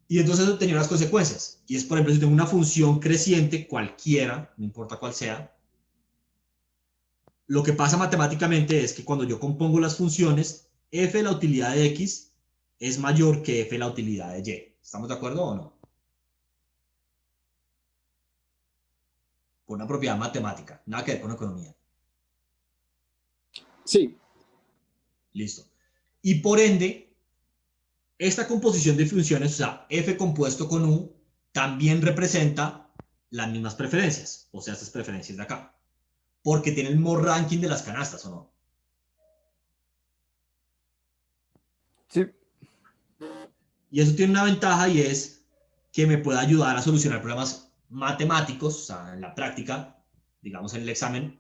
Y entonces eso tenía unas consecuencias. Y es, por ejemplo, si tengo una función creciente, cualquiera, no importa cuál sea, lo que pasa matemáticamente es que cuando yo compongo las funciones, f de la utilidad de X es mayor que f de la utilidad de Y. ¿Estamos de acuerdo o no? Por una propiedad matemática, nada que ver con economía. Sí. Listo. Y por ende, esta composición de funciones, o sea, f compuesto con u, también representa las mismas preferencias, o sea, estas preferencias de acá, porque tiene el mismo ranking de las canastas, ¿o no? Sí, Y eso tiene una ventaja y es que me puede ayudar a solucionar problemas matemáticos, o sea, en la práctica, digamos en el examen,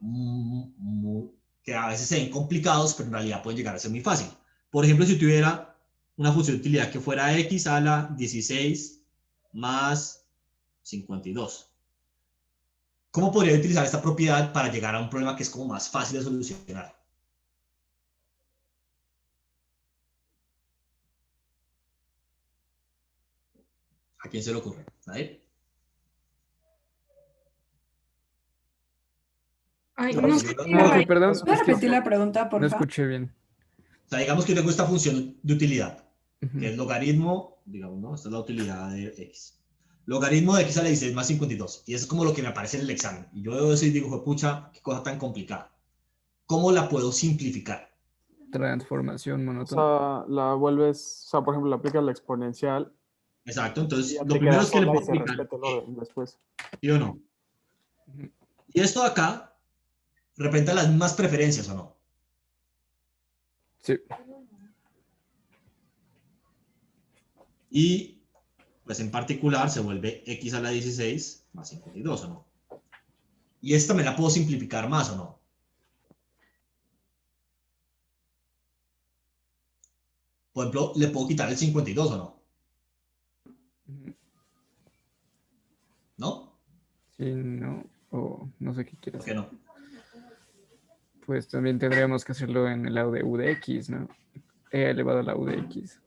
que a veces se ven complicados, pero en realidad pueden llegar a ser muy fácil. Por ejemplo, si tuviera una función de utilidad que fuera x a la 16 más 52. ¿Cómo podría utilizar esta propiedad para llegar a un problema que es como más fácil de solucionar? ¿A quién se le ocurre? ¿Nadie? Ay, No, no pues sé. yo lo- profe, perdón, ¿Puedes es que repetir la pregunta, por no favor? escuché bien. O sea, digamos que yo tengo esta función de utilidad, que Ujú. es logaritmo, digamos, ¿no? Esta es la utilidad de x. logaritmo de x a la 16 más 52. Y eso es como lo que me aparece en el examen. Y yo veo eso y digo, pucha, qué cosa tan complicada. ¿Cómo la puedo simplificar? Transformación O monótona. sea, la vuelves, o sea, por ejemplo, le aplicas la exponencial Exacto, y entonces ya lo te primero queda es que le sola y puedo se aplicar, respeta el orden después. ¿sí o no? Ujú. Y esto de acá representa las mismas preferencias, ¿o no? Sí. Y, pues en particular, se vuelve x a la 16 más 52, ¿o no? Y esta me la puedo simplificar más, ¿o no? Por ejemplo, le puedo quitar el 52, ¿o no? Ujú. ¿No? Sí, no. O no sé qué ¿Por quieres qué hacer. no? Pues también tendríamos que hacerlo en el lado de u de x, ¿no? E elevado a la u de x.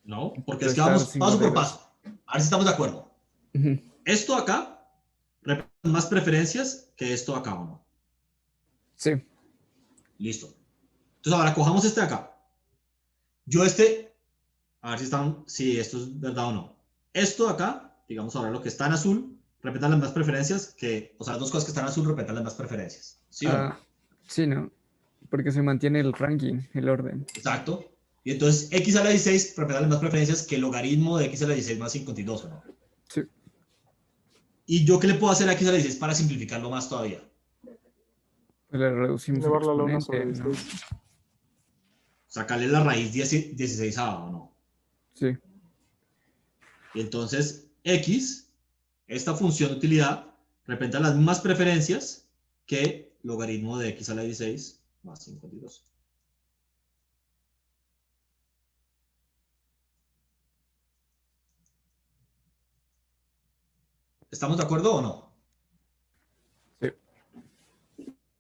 No, porque Pero es que está vamos sin paso por modelos. paso. A ver si estamos de acuerdo. Ujú. Esto acá representa más preferencias que esto acá, ¿o no? Sí. Listo. Entonces ahora cojamos este de acá. Yo a ver si esto es verdad o no. Esto de acá, digamos ahora lo que está en azul, representan las más preferencias que, o sea, las dos cosas que están en azul representan las más preferencias. ¿Sí o no? Ah, sí, ¿no? Porque se mantiene el ranking, el orden. Exacto. Y entonces x a la 16 representa las más preferencias que el logaritmo de x a la 16 más 52, ¿o no? Sí. ¿Y yo qué le puedo hacer a x a la 16 para simplificarlo más todavía? Pues le reducimos el Elevarla a la 1 exponente, sobre ¿no? 16. Sacarle la raíz 16 ¿o no? Sí. Y entonces x, esta función de utilidad, representa las mismas preferencias que logaritmo de x a la 16 más 52. ¿Estamos de acuerdo o no? Sí.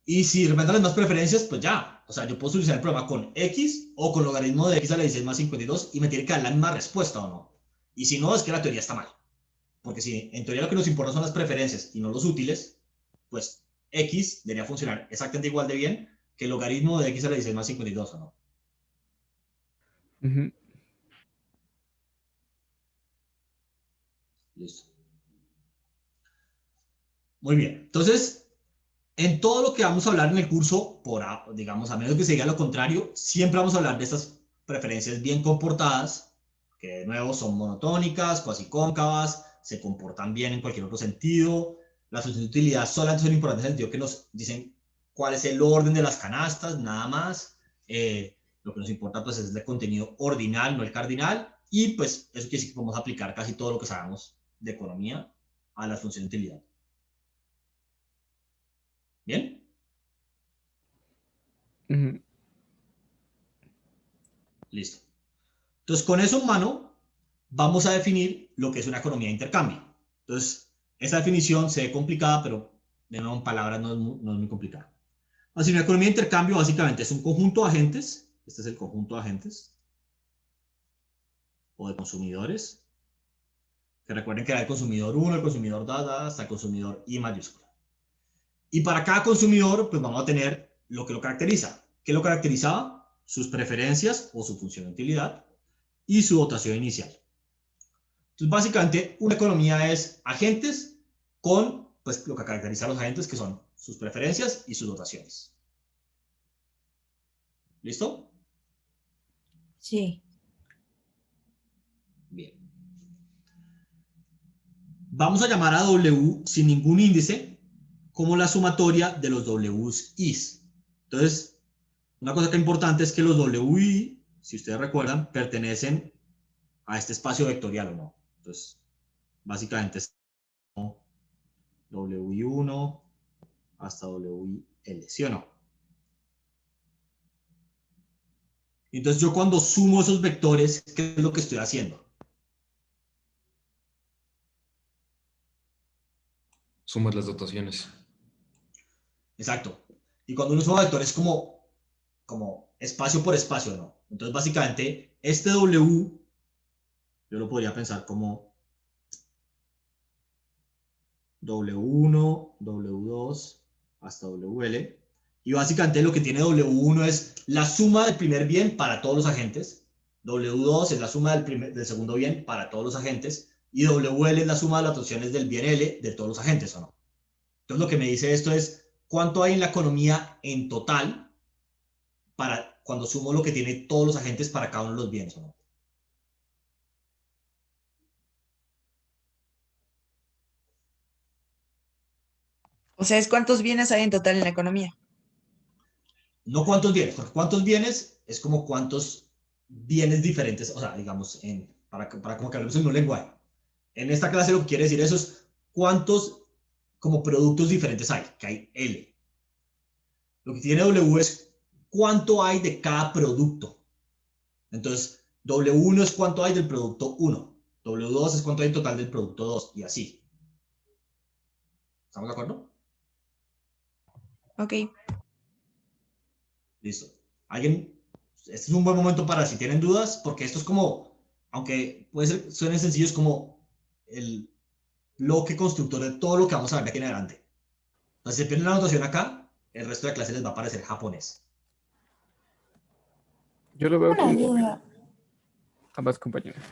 Y si representan las mismas preferencias, pues ya. O sea, yo puedo solucionar el problema con x o con logaritmo de x a la 16 más 52 y me tiene que dar la misma respuesta o no. Y si no, es que la teoría está mal. Porque si en teoría lo que nos importa son las preferencias y no los útiles, pues x debería funcionar exactamente igual de bien que el logaritmo de x a la 16 más 52 o no. Ujú. Listo. Muy bien. Entonces, en todo lo que vamos a hablar en el curso, digamos, a menos que se diga lo contrario, siempre vamos a hablar de estas preferencias bien comportadas, que de nuevo son monotónicas, cuasi cóncavas, se comportan bien en cualquier otro sentido. Las funciones de utilidad solamente son importantes en el sentido que nos dicen cuál es el orden de las canastas, nada más. Lo que nos importa pues es el contenido ordinal, no el cardinal. Y pues eso quiere decir que podemos aplicar casi todo lo que sabemos de economía a las funciones de utilidad. ¿Bien? Ujú. Listo. Entonces, con eso en mano, vamos a definir lo que es una economía de intercambio. Entonces, esa definición se ve complicada, pero de nuevo en palabras no es muy complicada. Así, una economía de intercambio básicamente es un conjunto de agentes, este es el conjunto de agentes, o de consumidores, que recuerden que era el consumidor 1, el consumidor 2, hasta el consumidor I mayúscula. Y para cada consumidor, pues vamos a tener lo que lo caracteriza. ¿Qué lo caracterizaba? Sus preferencias o su función de utilidad y su dotación inicial. Entonces, básicamente, una economía es agentes con pues, lo que caracteriza a los agentes, que son sus preferencias y sus dotaciones. ¿Listo? Sí. Bien. Vamos a llamar a W sin ningún índice como la sumatoria de los Ws Is. Entonces, una cosa que es importante es que los WI, si ustedes recuerdan, pertenecen a este espacio vectorial o no. Entonces, básicamente es WI1 hasta WIL, ¿sí o no? Entonces yo cuando sumo esos vectores, ¿qué es lo que estoy haciendo? Sumas las dotaciones. Exacto. Y cuando uno suma vectores como espacio por espacio, ¿no? Entonces básicamente este W, yo lo podría pensar como W1, W2 hasta WL. Y básicamente lo que tiene W1 es la suma del primer bien para todos los agentes, W2 es la suma del segundo bien para todos los agentes, y WL es la suma de las rotaciones del bien L de todos los agentes, ¿o no? Entonces lo que me dice esto es cuánto hay en la economía en total para cuando sumo lo que tiene todos los agentes para cada uno de los bienes, ¿o no? O sea, es cuántos bienes hay en total en la economía. No cuántos bienes, porque cuántos bienes es como cuántos bienes diferentes, o sea, digamos, para como que hablemos en un lenguaje. En esta clase lo que quiere decir eso es cuántos como productos diferentes hay, que hay L. Lo que tiene W es cuánto hay de cada producto. Entonces, W1 es cuánto hay del producto 1. W2 es cuánto hay en total del producto 2 y así. ¿Estamos de acuerdo? Ok. Listo. ¿Alguien? Este es un buen momento para si tienen dudas, porque esto es como, aunque puede ser, suenen sencillos, como el bloque constructor de todo lo que vamos a ver de aquí en adelante. Entonces, si pierden la anotación acá, el resto de la clase les va a parecer japonés. Yo lo veo Una como duda. ambas compañeras.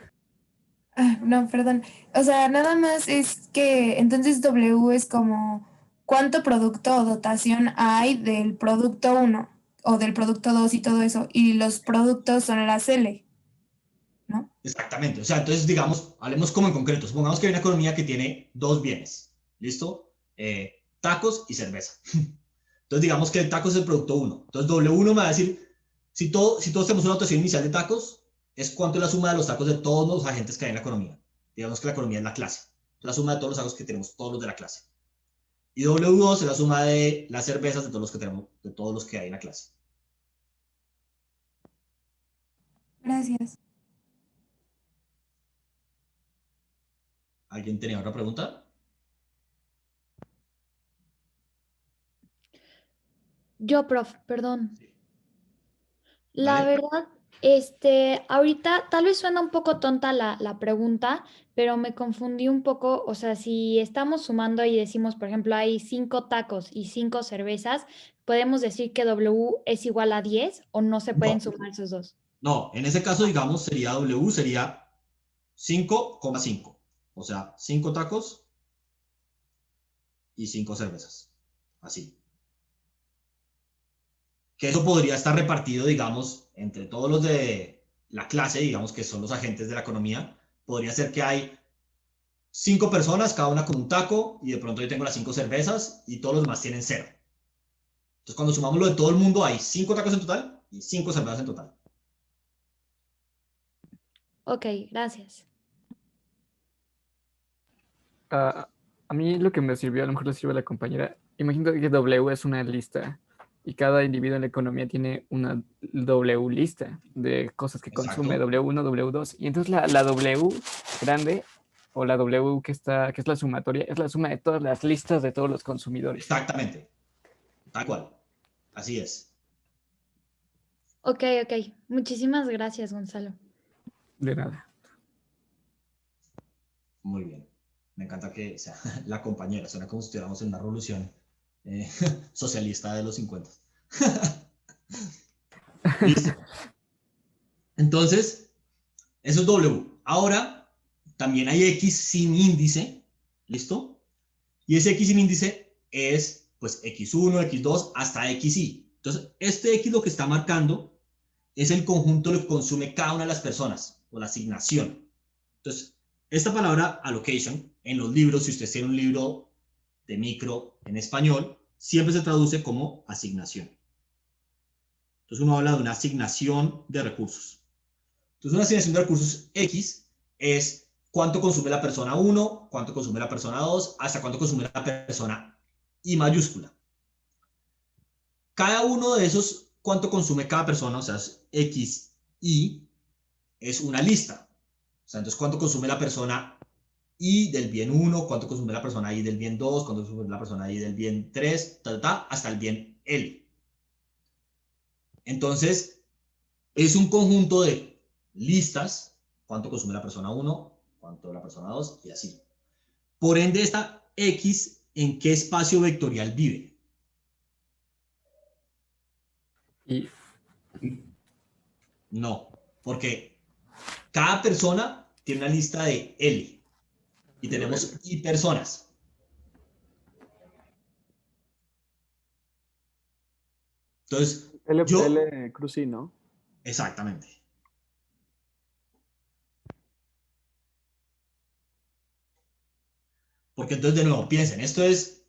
Ah, no, perdón. O sea, nada más es que entonces W es como cuánto producto o dotación hay del producto uno o del producto 2 y todo eso. Y los productos son las L, ¿no? Exactamente. O sea, entonces, digamos, hablemos como en concreto. Supongamos que hay una economía que tiene dos bienes. ¿Listo? Tacos y cerveza. Entonces, digamos que el taco es el producto 1. Entonces, W1 me va a decir, si todos tenemos una dotación inicial de tacos, es cuánto es la suma de los tacos de todos los agentes que hay en la economía. Digamos que la economía es la clase. Es la suma de todos los tacos que tenemos, todos los de la clase. Y W2 es la suma de las cervezas de todos los que tenemos, de todos los que hay en la clase. Gracias. ¿Alguien tenía otra pregunta? Yo, prof, perdón. La Dale. verdad, ahorita tal vez suena un poco tonta la pregunta, pero me confundí un poco. O sea, si estamos sumando y decimos, por ejemplo, hay 5 tacos y 5 cervezas, ¿podemos decir que W es igual a 10 o no se pueden No, sumar esos dos? no, en ese caso, digamos, sería W, sería 5,5. O sea, 5 tacos y 5 cervezas. Así. Que eso podría estar repartido, digamos, entre todos los de la clase, digamos, que son los agentes de la economía. Podría ser que hay 5 personas, cada una con un taco, y de pronto yo tengo las 5 cervezas y todos los demás tienen 0. Entonces, cuando sumamos lo de todo el mundo, hay 5 tacos en total y 5 cervezas en total. Ok, gracias. Ah, a mí lo que me sirvió, a lo mejor le sirve a la compañera. Imagínate que W es una lista y cada individuo en la economía tiene una W lista de cosas que consume, Exacto. W1, W2. Y entonces la W grande o la W que es la sumatoria, es la suma de todas las listas de todos los consumidores. Exactamente. Tal cual. Así es. Ok, ok. Muchísimas gracias, Gonzalo. De nada. Muy bien. Me encanta que sea la compañera. Suena como si estuviéramos en una revolución socialista de los 50. Listo. Entonces, eso es W. Ahora, también hay X sin índice. ¿Listo? Y ese X sin índice es, pues, X1, X2 hasta XY. Entonces, este X lo que está marcando es el conjunto de lo que consume cada una de las personas, o la asignación. Entonces, esta palabra allocation, en los libros, si usted tiene un libro de micro en español, siempre se traduce como asignación. Entonces, uno habla de una asignación de recursos. Entonces, una asignación de recursos X es cuánto consume la persona 1, cuánto consume la persona 2, hasta cuánto consume la persona I mayúscula. Cada uno de esos, cuánto consume cada persona, o sea, X, Y, es una lista. O sea, entonces, cuánto consume la persona I del bien 1, cuánto consume la persona I del bien 2, cuánto consume la persona I del bien 3, hasta el bien L. Entonces, es un conjunto de listas, cuánto consume la persona 1, cuánto la persona 2 y así. Por ende, esta X, ¿en qué espacio vectorial vive? Y No, porque cada persona tiene una lista de L y tenemos I personas. Entonces, yo... L cruz I, ¿no? Exactamente. Porque entonces, de nuevo, piensen, esto es,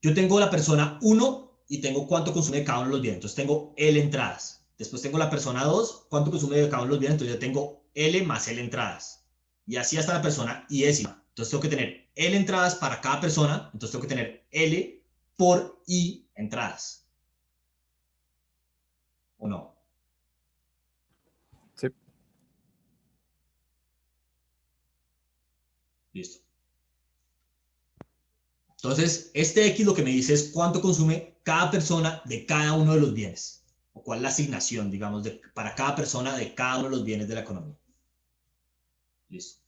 yo tengo la persona 1 y tengo cuánto consume cada uno de los bienes. Entonces tengo L entradas. Después tengo la persona 2, cuánto consume de cada uno de los bienes. Entonces yo tengo L más L entradas. Y así hasta la persona I-ésima. Entonces tengo que tener L entradas para cada persona. Entonces tengo que tener L por I entradas. ¿O no? Sí. Listo. Entonces, este X lo que me dice es cuánto consume cada persona de cada uno de los bienes. O cuál es la asignación, digamos, para cada persona de cada uno de los bienes de la economía. Listo.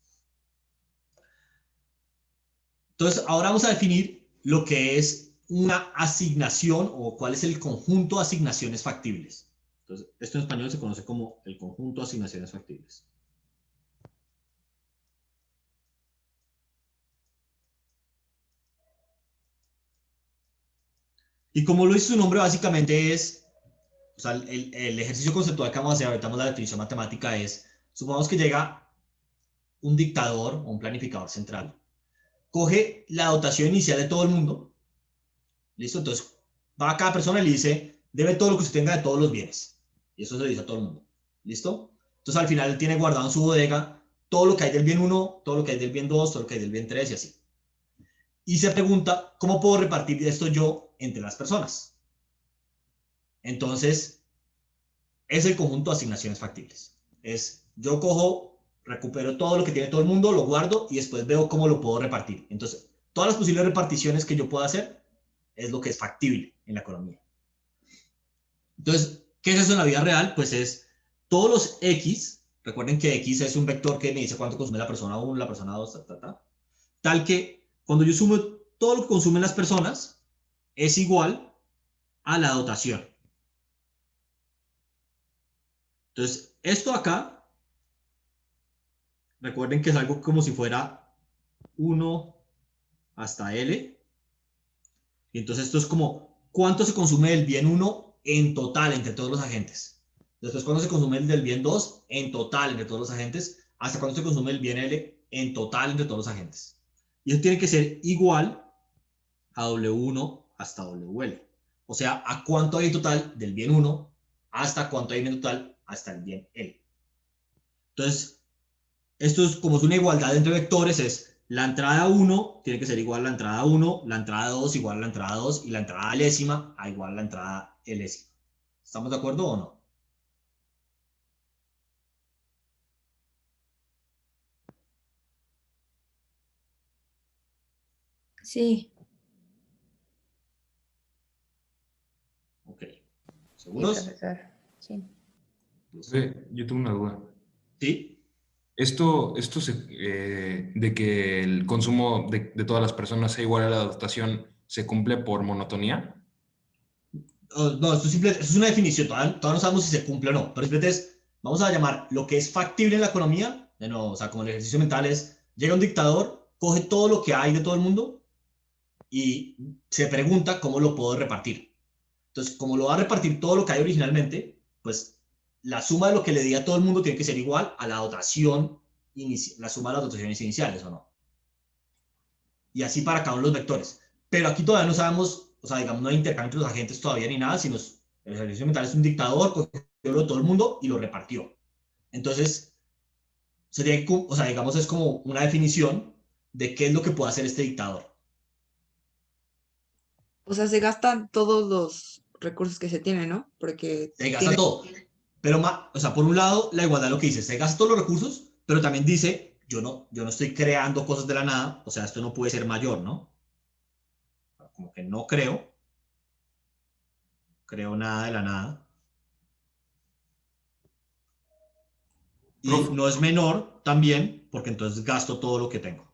Entonces, ahora vamos a definir lo que es una asignación o cuál es el conjunto de asignaciones factibles. Entonces, esto en español se conoce como el conjunto de asignaciones factibles. Y como lo dice su nombre, básicamente es, o sea, el ejercicio conceptual que vamos a hacer, ahorita la definición matemática es, supongamos que llega un dictador o un planificador central, coge la dotación inicial de todo el mundo, ¿listo? Entonces va a cada persona y le dice, debe todo lo que usted tenga de todos los bienes. Y eso se le dice a todo el mundo, ¿listo? Entonces al final él tiene guardado en su bodega todo lo que hay del bien 1, todo lo que hay del bien 2, todo lo que hay del bien 3 y así. Y se pregunta, ¿cómo puedo repartir esto yo entre las personas? Entonces, es el conjunto de asignaciones factibles. Es, yo cojo, recupero todo lo que tiene todo el mundo, lo guardo y después veo cómo lo puedo repartir. Entonces, todas las posibles reparticiones que yo pueda hacer es lo que es factible en la economía. Entonces, ¿qué es eso en la vida real? Pues es todos los X, recuerden que X es un vector que me dice cuánto consume la persona 1, la persona 2, tal que cuando yo sumo todo lo que consumen las personas, es igual a la dotación. Entonces, esto acá, recuerden que es algo como si fuera 1 hasta L. Y entonces esto es como cuánto se consume del bien 1 en total entre todos los agentes. Después, cuánto se consume el del bien 2 en total entre todos los agentes. Hasta cuánto se consume el bien L en total entre todos los agentes. Y eso tiene que ser igual a W1 hasta WL. O sea, a cuánto hay en total del bien 1 hasta cuánto hay en total hasta el bien L. Entonces, esto es como es una igualdad entre vectores, es la entrada 1 tiene que ser igual a la entrada 1, la entrada 2 igual a la entrada 2 y la entrada lésima a igual a la entrada lésima. ¿Estamos de acuerdo o no? Sí. Ok. Sí, ¿Seguros? profesor. Sí. Yo tengo una duda. ¿Sí? Esto de que el consumo de todas las personas sea igual a la dotación, ¿se cumple por monotonía? No, esto es una definición, todavía no sabemos si se cumple o no, pero simplemente es, vamos a llamar lo que es factible en la economía, de nuevo, o sea, como el ejercicio mental es, llega un dictador, coge todo lo que hay de todo el mundo y se pregunta cómo lo puedo repartir. Entonces, como lo va a repartir todo lo que hay originalmente, pues la suma de lo que le di a todo el mundo tiene que ser igual a la dotación, la suma de las dotaciones iniciales, ¿o no? Y así para cada uno de los vectores. Pero aquí todavía no sabemos, o sea, digamos, no hay intercambio entre los agentes todavía ni nada, sino el ejercicio mental es un dictador, cogió lo de todo el mundo y lo repartió. Entonces, sería, o sea, digamos, es como una definición de qué es lo que puede hacer este dictador. O sea, se gastan todos los recursos que se tienen, ¿no? Porque Se gasta todo. Pero, o sea, por un lado, la igualdad lo que dice, se gasta todos los recursos, pero también dice, yo no estoy creando cosas de la nada, o sea, esto no puede ser mayor, ¿no? Como que no creo nada de la nada. Y Prof. no es menor también, porque entonces gasto todo lo que tengo.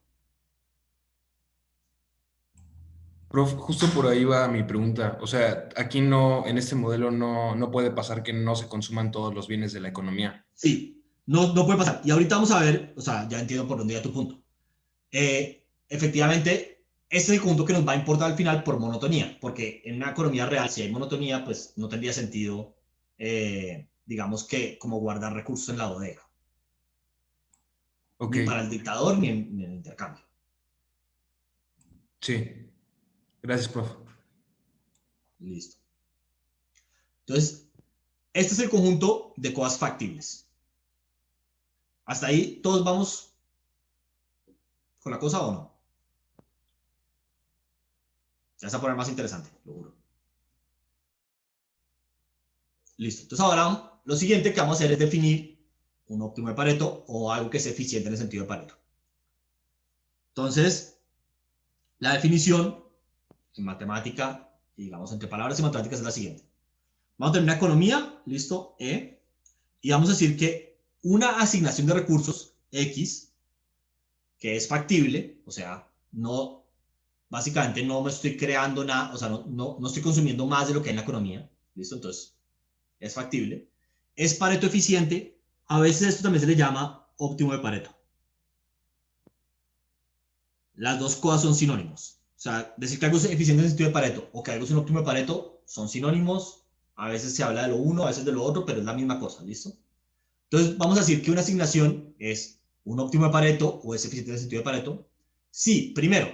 Prof, justo por ahí va mi pregunta. O sea, aquí no, en este modelo no puede pasar que no se consuman todos los bienes de la economía. Sí, No puede pasar. Y ahorita vamos a ver, o sea, ya entiendo por dónde iba tu punto. Efectivamente, este es el punto que nos va a importar al final por monotonía, porque en una economía real, si hay monotonía, pues no tendría sentido, digamos que, como guardar recursos en la bodega. Ok, Ni para el dictador ni en el intercambio. sí. Gracias, prof. Listo. Entonces, este es el conjunto de cosas factibles. ¿Hasta ahí todos vamos con la cosa o no? Ya se va a poner más interesante, lo juro. Listo. Entonces ahora lo siguiente que vamos a hacer es definir un óptimo de Pareto o algo que sea eficiente en el sentido de Pareto. Entonces, la definición en matemática, digamos entre palabras y matemáticas, es la siguiente. Vamos a tener una economía, listo, y vamos a decir que una asignación de recursos, X, que es factible, o sea, no, básicamente no me estoy creando nada, o sea, no estoy consumiendo más de lo que hay en la economía, listo, entonces es factible, es Pareto eficiente, a veces esto también se le llama óptimo de Pareto. Las dos cosas son sinónimos. O sea, decir que algo es eficiente en el sentido de Pareto o que algo es un óptimo de Pareto son sinónimos. A veces se habla de lo uno, a veces de lo otro, pero es la misma cosa, ¿listo? Entonces, vamos a decir que una asignación es un óptimo de Pareto o es eficiente en el sentido de Pareto. Sí, primero,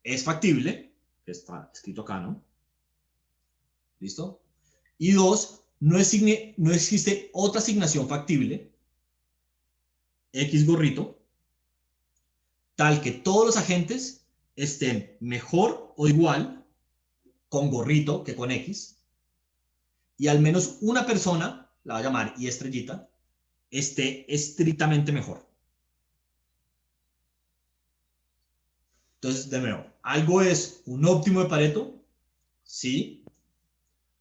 es factible, que está escrito acá, ¿no? ¿Listo? Y dos, no existe otra asignación factible, X gorrito, tal que todos los agentes estén mejor o igual con gorrito que con X, y al menos una persona, la va a llamar Y estrellita, esté estrictamente mejor. Entonces, de nuevo, algo es un óptimo de Pareto, sí,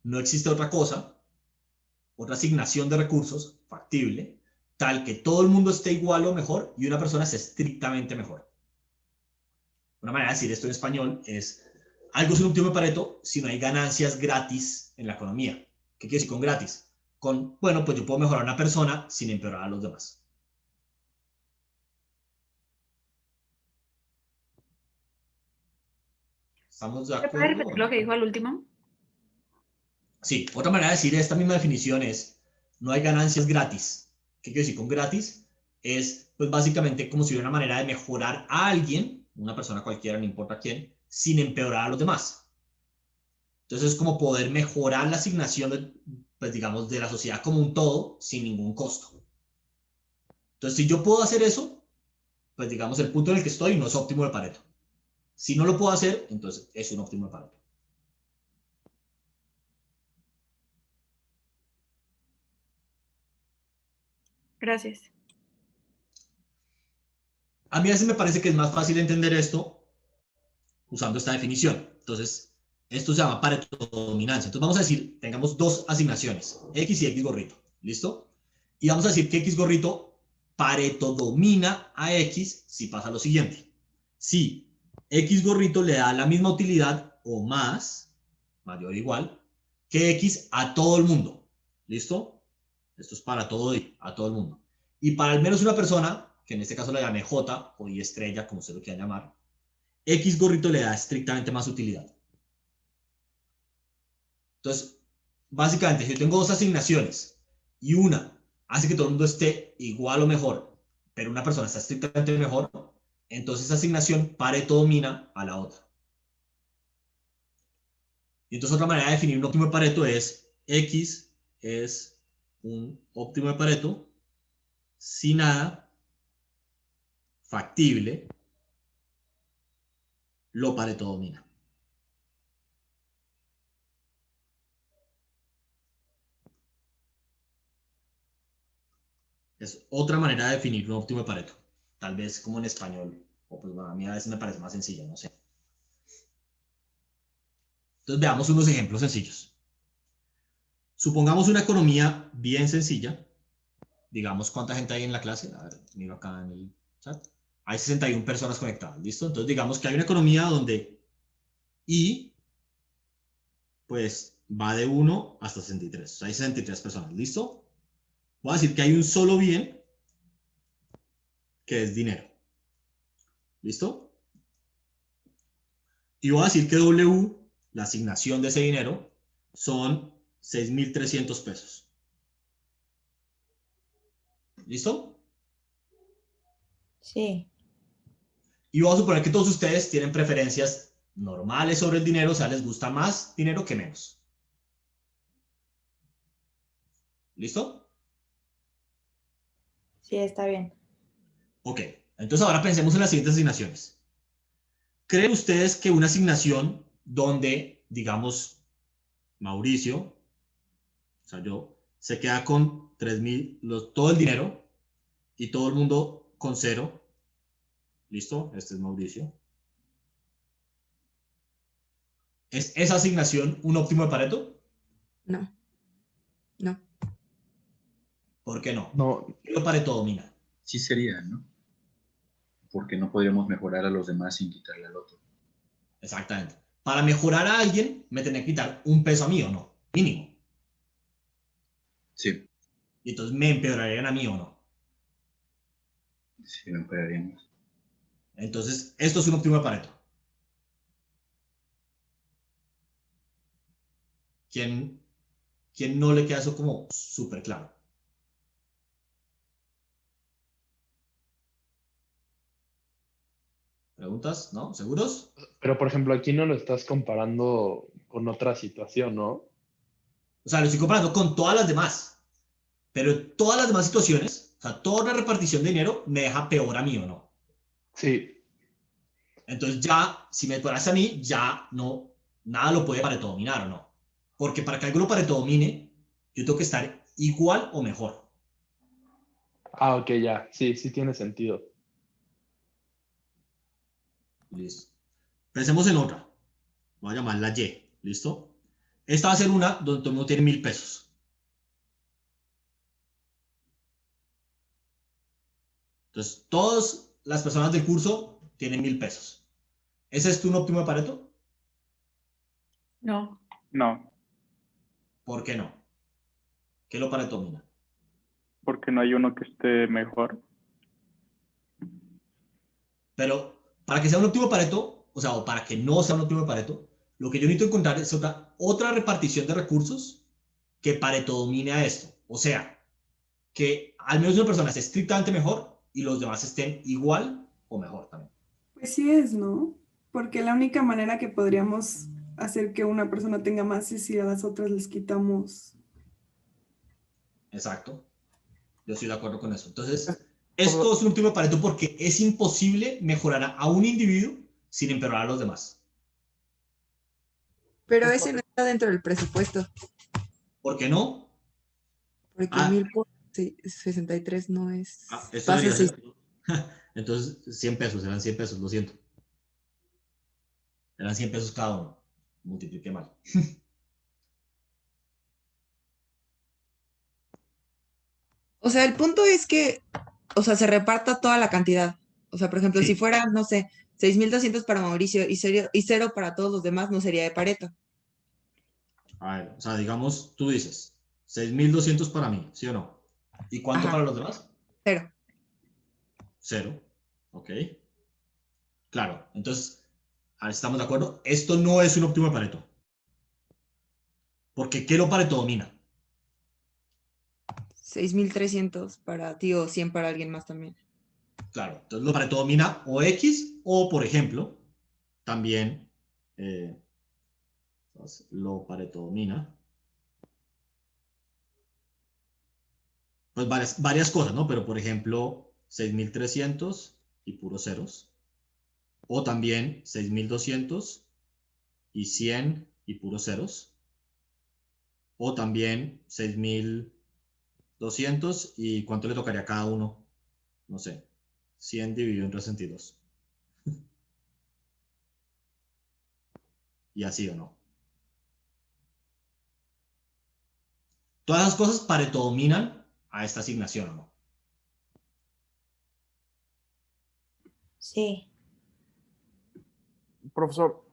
no existe otra cosa, otra asignación de recursos factible, tal que todo el mundo esté igual o mejor y una persona esté estrictamente mejor. Una manera de decir esto en español es, algo es un óptimo de Pareto si no hay ganancias gratis en la economía. ¿Qué quiere decir con gratis? Bueno, pues yo puedo mejorar a una persona sin empeorar a los demás. ¿Estamos de ¿Se puede acuerdo? repetir lo que dijo al último? Sí, otra manera de decir esta misma definición es, no hay ganancias gratis. ¿Qué quiere decir con gratis? Es, pues básicamente como si hubiera una manera de mejorar a alguien, una persona cualquiera, no importa quién, sin empeorar a los demás. Entonces es como poder mejorar la asignación, pues digamos, de la sociedad como un todo sin ningún costo. Entonces, si yo puedo hacer eso, pues digamos, el punto en el que estoy no es óptimo de Pareto. Si no lo puedo hacer, entonces es un óptimo de Pareto. Gracias. A mí a veces me parece que es más fácil entender esto usando esta definición. Entonces, esto se llama Pareto dominancia. Entonces, vamos a decir, tengamos dos asignaciones, X y X gorrito. ¿Listo? Y vamos a decir que X gorrito Pareto domina a X si pasa lo siguiente. Si X gorrito le da la misma utilidad o más, mayor o igual, que X a todo el mundo. ¿Listo? Esto es para todo a todo el mundo. Y para al menos una persona, que en este caso la llame J o Y estrella, como se lo quiera llamar, X gorrito le da estrictamente más utilidad. Entonces, básicamente, si yo tengo dos asignaciones y una hace que todo el mundo esté igual o mejor, pero una persona está estrictamente mejor, entonces esa asignación Pareto domina a la otra. Y entonces otra manera de definir un óptimo de Pareto es X es un óptimo de Pareto si nada factible lo Pareto domina. Es otra manera de definir un óptimo de Pareto. Tal vez como en español, o pues bueno, a mí a veces me parece más sencillo, no sé. Entonces veamos unos ejemplos sencillos. Supongamos una economía bien sencilla. Digamos cuánta gente hay en la clase. A ver, miro acá en el chat. Hay 61 personas conectadas, ¿listo? Entonces digamos que hay una economía donde I pues va de 1 hasta 63. O sea, hay 63 personas, ¿listo? Voy a decir que hay un solo bien que es dinero. ¿Listo? Y voy a decir que W, la asignación de ese dinero, son 6.300 pesos. ¿Listo? Sí. Y voy a suponer que todos ustedes tienen preferencias normales sobre el dinero, o sea, les gusta más dinero que menos. ¿Listo? Sí, está bien. Ok, entonces ahora pensemos en las siguientes asignaciones. ¿Creen ustedes que una asignación donde, digamos, Mauricio, o sea, yo, se queda con 3.000, todo el dinero y todo el mundo con cero? ¿Listo? Este es Mauricio. ¿Es esa asignación un óptimo de Pareto? No, no. ¿Por qué no? No, ¿Qué lo Pareto domina? Sí sería, ¿no? Porque no podríamos mejorar a los demás sin quitarle al otro. Exactamente. Para mejorar a alguien, me tenía que quitar un peso a mí o no, mínimo. Sí, Y entonces me empeorarían a mí o no. sí, mejoraríamos. Entonces, esto es un óptimo de Pareto. ¿Quién no le queda eso como súper claro? ¿Preguntas? ¿No? ¿Seguros? pero por ejemplo, aquí no lo estás comparando con otra situación, ¿no? O sea, lo estoy comparando con todas las demás. Pero todas las demás situaciones, o sea, toda la repartición de dinero me deja peor a mí o no. Sí. Entonces ya, si me fueras a mí, ya no, nada lo puede Pareto dominar o no. Porque para que algo lo Pareto domine, yo tengo que estar igual o mejor. Ah, ok, ya. Sí, sí tiene sentido. Listo. Pensemos en otra. Voy a llamarla Y. ¿Listo? Esta va a ser una donde todo el mundo tiene 1.000 pesos. Entonces, todas las personas del curso tienen 1.000 pesos. ¿Ese es tu un óptimo de Pareto? No. No, ¿Por qué no? ¿Qué lo Pareto domina? porque no hay uno que esté mejor. Pero para que sea un óptimo de Pareto, o sea, o para que no sea un óptimo de Pareto, lo que yo necesito encontrar es otra repartición de recursos que Pareto domine a esto. O sea, que al menos una persona esté estrictamente mejor y los demás estén igual o mejor también. Pues sí es, ¿no? Porque la única manera que podríamos hacer que una persona tenga más es si a las otras les quitamos. Exacto. Yo estoy de acuerdo con eso. Entonces, O esto sea, es un último de Pareto porque es imposible mejorar a un individuo sin empeorar a los demás. Pero ese no está dentro del presupuesto, ¿Por qué no? porque Ah, 1,000 por 63 no es. esto Base debería 6. ser. Entonces, 100 pesos, eran 100 pesos, lo siento. Eran 100 pesos cada uno. Multipliqué mal. O sea, el punto es que, o sea, se reparta toda la cantidad. O sea, por ejemplo, si Sí. fuera, no sé, 6.200 para Mauricio y cero para todos los demás, no sería de Pareto. A ver, o sea, digamos, tú dices 6.200 para mí, ¿sí o no? ¿Y cuánto Ajá, para los demás? 0. 0. Ok. Claro, entonces, estamos de acuerdo. Esto no es un óptimo de Pareto. Porque ¿qué lo Pareto domina? 6.300 para ti o 100 para alguien más también. Claro, entonces lo Pareto domina o X o, por ejemplo, también lo Pareto domina pues varias cosas, ¿no? Pero, por ejemplo, 6.300 y puros ceros. O también 6.200 y 100 y puros ceros. O también 6.200 y ¿cuánto le tocaría a cada uno? No sé, 100 dividido entre 62. Y así o no. Todas las cosas Pareto dominan a esta asignación o no. Sí. profesor,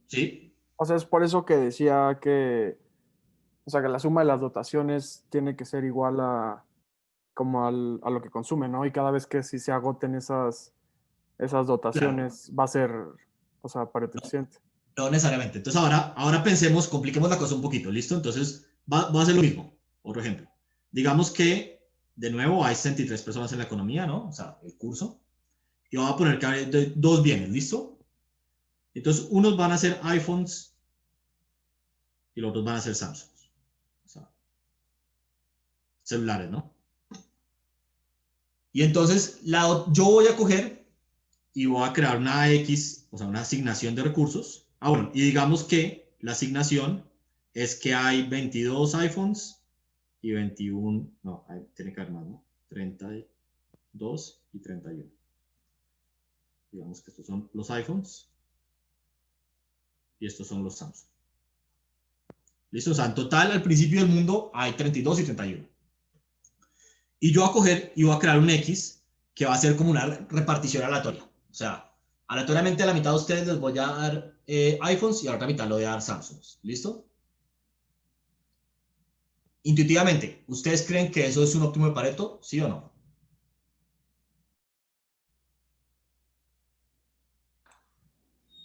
¿Sí? o sea, es por eso que decía que, o sea, que la suma de las dotaciones tiene que ser igual a como a lo que consume, ¿no? Y cada vez que sí se agoten esas dotaciones, va a ser, o sea, Pareto eficiente. No necesariamente. Entonces ahora pensemos, compliquemos la cosa un poquito, ¿listo? Entonces va a ser lo mismo. Otro ejemplo. Digamos que, de nuevo, hay 63 personas en la economía, ¿no? O sea, el curso. Y vamos a poner que hay dos bienes, ¿listo? Entonces, unos van a ser iPhones y los otros van a ser Samsung. O sea, celulares, ¿no? Y entonces, yo voy a coger y voy a crear una X, o sea, una asignación de recursos. Bueno, y digamos que la asignación es que hay 22 iPhones y 21, no, tiene que haber más, ¿no? 32 y 31. Digamos que estos son los iPhones y estos son los Samsung. ¿Listo? O sea, en total, al principio del mundo hay 32 y 31. Y yo voy a coger y voy a crear un X que va a ser como una repartición aleatoria. O sea, aleatoriamente a la mitad de ustedes les voy a dar iPhones y a la otra mitad le voy a dar Samsungs. ¿Listo? Intuitivamente, ¿ustedes creen que eso es un óptimo de Pareto? ¿Sí o no?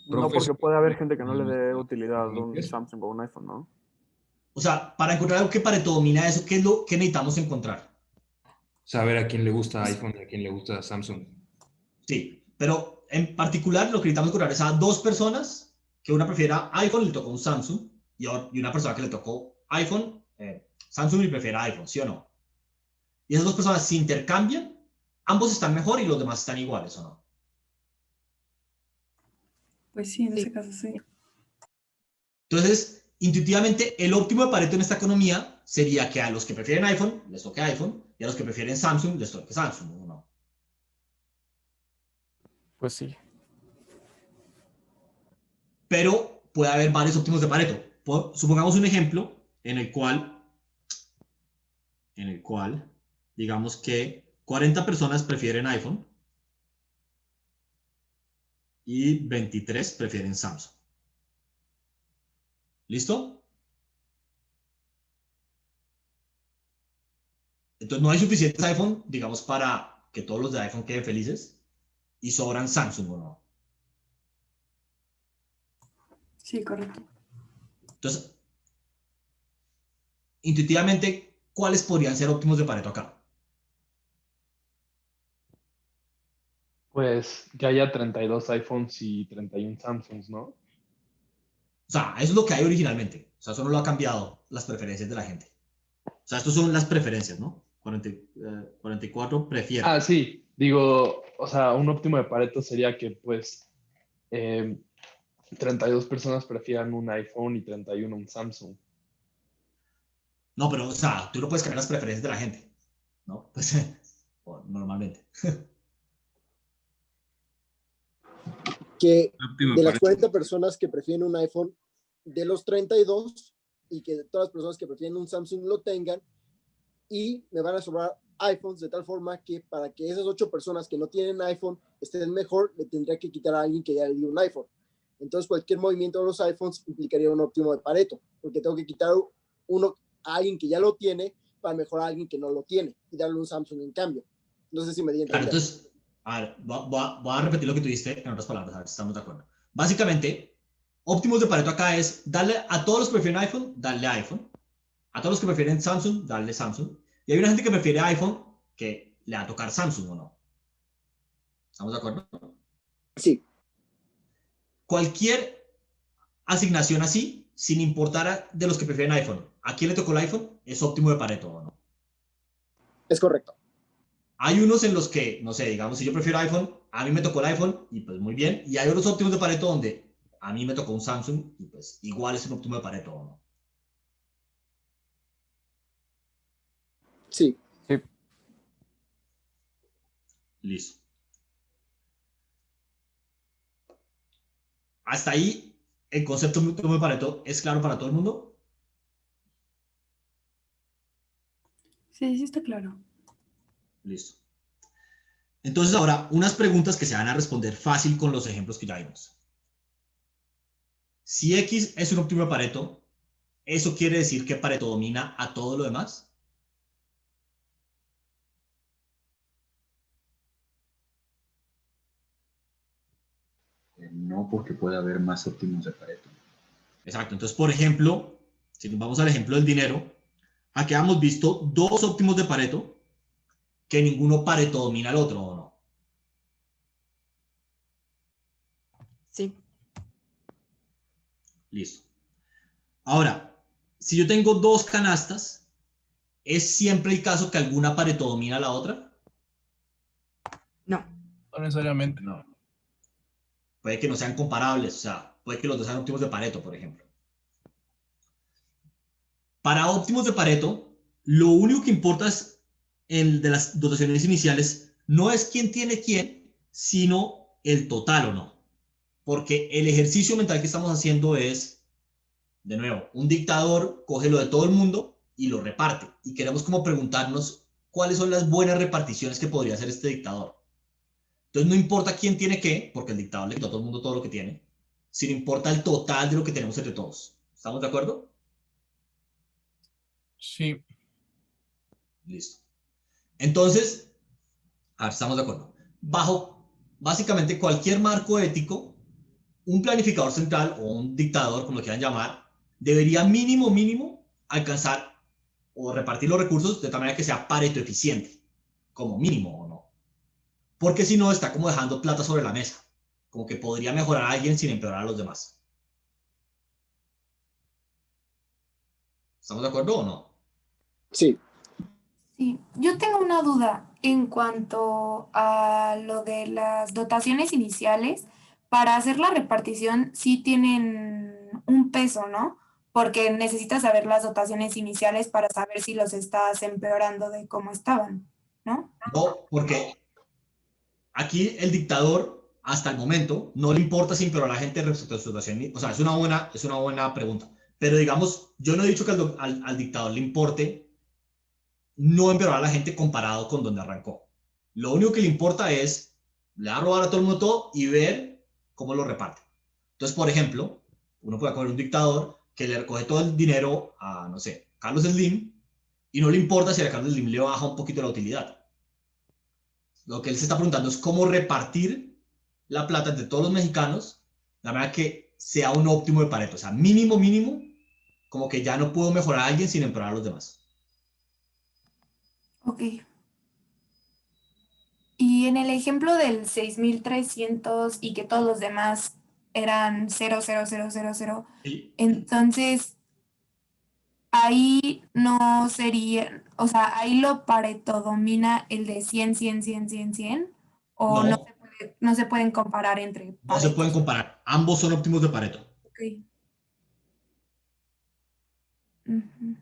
No, porque puede haber gente que no le dé ¿no? utilidad a un Samsung o un iPhone, ¿no? O sea, para encontrar algo que Pareto domina eso, ¿qué es lo que necesitamos encontrar? Saber a quién le gusta iPhone y a quién le gusta Samsung. Sí, pero en particular lo que necesitamos encontrar es a dos personas que una prefiera iPhone y le tocó un Samsung y una persona que le tocó iPhone, Samsung y prefiere iPhone, ¿sí o no? Y esas dos personas se intercambian, ambos están mejor y los demás están iguales, ¿o no? Pues sí, en ese caso sí. Entonces, intuitivamente, el óptimo de Pareto en esta economía sería que a los que prefieren iPhone les toque iPhone y a los que prefieren Samsung les toque Samsung, ¿o no? Pues sí. Pero puede haber varios óptimos de Pareto. Supongamos un ejemplo en el cual, digamos que 40 personas prefieren iPhone y 23 prefieren Samsung. ¿Listo? Entonces no hay suficientes iPhone, digamos, para que todos los de iPhone queden felices y sobran Samsung, ¿o no? Sí, correcto. Entonces, intuitivamente, ¿cuáles podrían ser óptimos de Pareto acá? Pues que haya 32 iPhones y 31 Samsungs, ¿no? O sea, eso es lo que hay originalmente. O sea, eso no lo ha cambiado las preferencias de la gente. O sea, estas son las preferencias, ¿no? 44 prefieren. Ah, sí, digo, o sea, un óptimo de Pareto sería que pues 32 personas prefieran un iPhone y 31 un Samsung. No, pero, o sea, tú no puedes cambiar las preferencias de la gente, ¿no? Pues, normalmente. Que Óptimo de las Pareto. 40 personas que prefieren un iPhone, de los 32, y que todas las personas que prefieren un Samsung lo tengan, y me van a sobrar iPhones de tal forma que para que esas 8 personas que no tienen iPhone estén mejor, le tendría que quitar a alguien que ya le dio un iPhone. Entonces cualquier movimiento de los iPhones implicaría un óptimo de Pareto, porque tengo que quitar uno a alguien que ya lo tiene para mejorar a alguien que no lo tiene y darle un Samsung en cambio. No sé si me di a Claro, entender. entonces, a ver, voy a repetir lo que tú dijiste en otras palabras, a ver si estamos de acuerdo. Básicamente, óptimos de Pareto acá es darle a todos los que prefieren iPhone, darle iPhone. A todos los que prefieren Samsung, darle Samsung. Y hay una gente que prefiere iPhone que le va a tocar Samsung, ¿o no? ¿Estamos de acuerdo? Sí. Cualquier asignación así, sin importar de los que prefieren iPhone, ¿a quién le tocó el iPhone? Es óptimo de Pareto, ¿o no? Es correcto. Hay unos en los que, no sé, digamos, si yo prefiero iPhone, a mí me tocó el iPhone y pues muy bien. Y hay otros óptimos de Pareto donde a mí me tocó un Samsung y pues igual es un óptimo de Pareto, ¿o no? Sí. Sí. Listo. Hasta ahí, el concepto de óptimo de Pareto es claro para todo el mundo. Sí, sí está claro. Listo. Entonces ahora, unas preguntas que se van a responder fácil con los ejemplos que ya vimos. Si X es un óptimo de Pareto, ¿eso quiere decir que Pareto domina a todo lo demás? No, porque puede haber más óptimos de Pareto. Exacto. Entonces, por ejemplo, si nos vamos al ejemplo del dinero, aquí hemos visto dos óptimos de Pareto que ninguno Pareto domina al otro, ¿o no? Sí. Listo. Ahora, si yo tengo dos canastas, ¿es siempre el caso que alguna Pareto domina a la otra? No. No necesariamente. No. Puede que no sean comparables, o sea, puede que los dos sean óptimos de Pareto, por ejemplo. Para óptimos de Pareto, lo único que importa es el de las dotaciones iniciales, no es quién tiene quién, sino el total o no. Porque el ejercicio mental que estamos haciendo es, de nuevo, un dictador coge lo de todo el mundo y lo reparte. Y queremos como preguntarnos cuáles son las buenas reparticiones que podría hacer este dictador. Entonces no importa quién tiene qué, porque el dictador le quita a todo el mundo todo lo que tiene, sino importa el total de lo que tenemos entre todos. ¿Estamos de acuerdo? Sí. Listo. Entonces, a ver, estamos de acuerdo. Bajo básicamente cualquier marco ético, un planificador central o un dictador, como lo quieran llamar, debería mínimo alcanzar o repartir los recursos de tal manera que sea Pareto eficiente, como mínimo o no. Porque si no, está como dejando plata sobre la mesa, como que podría mejorar a alguien sin empeorar a los demás. ¿Estamos de acuerdo o no? Sí. Sí, yo tengo una duda en cuanto a lo de las dotaciones iniciales. Para hacer la repartición sí tienen un peso, ¿no? Porque necesitas saber las dotaciones iniciales para saber si los estás empeorando de cómo estaban, ¿no? No, porque aquí el dictador, hasta el momento, no le importa si empeoró a la gente respecto a su situación. O sea, es una buena pregunta. Pero digamos, yo no he dicho que al dictador le importe no empeorar a la gente comparado con donde arrancó. Lo único que le importa es, le va a robar a todo el mundo todo y ver cómo lo reparte. Entonces, por ejemplo, uno puede coger un dictador que le recoge todo el dinero a, no sé, Carlos Slim y no le importa si a Carlos Slim le baja un poquito la utilidad. Lo que él se está preguntando es cómo repartir la plata entre todos los mexicanos de manera que sea un óptimo de Pareto. O sea, mínimo, como que ya no puedo mejorar a alguien sin empeorar a los demás. Ok. Y en el ejemplo del 6300 y que todos los demás eran 00000, Sí. entonces ahí no sería, o sea, ahí lo Pareto domina el de 100, 100, 100, 100, 100, o No, no se pueden comparar entre no se pueden Paretos. comparar. Ambos son óptimos de Pareto. Ok. Ujú.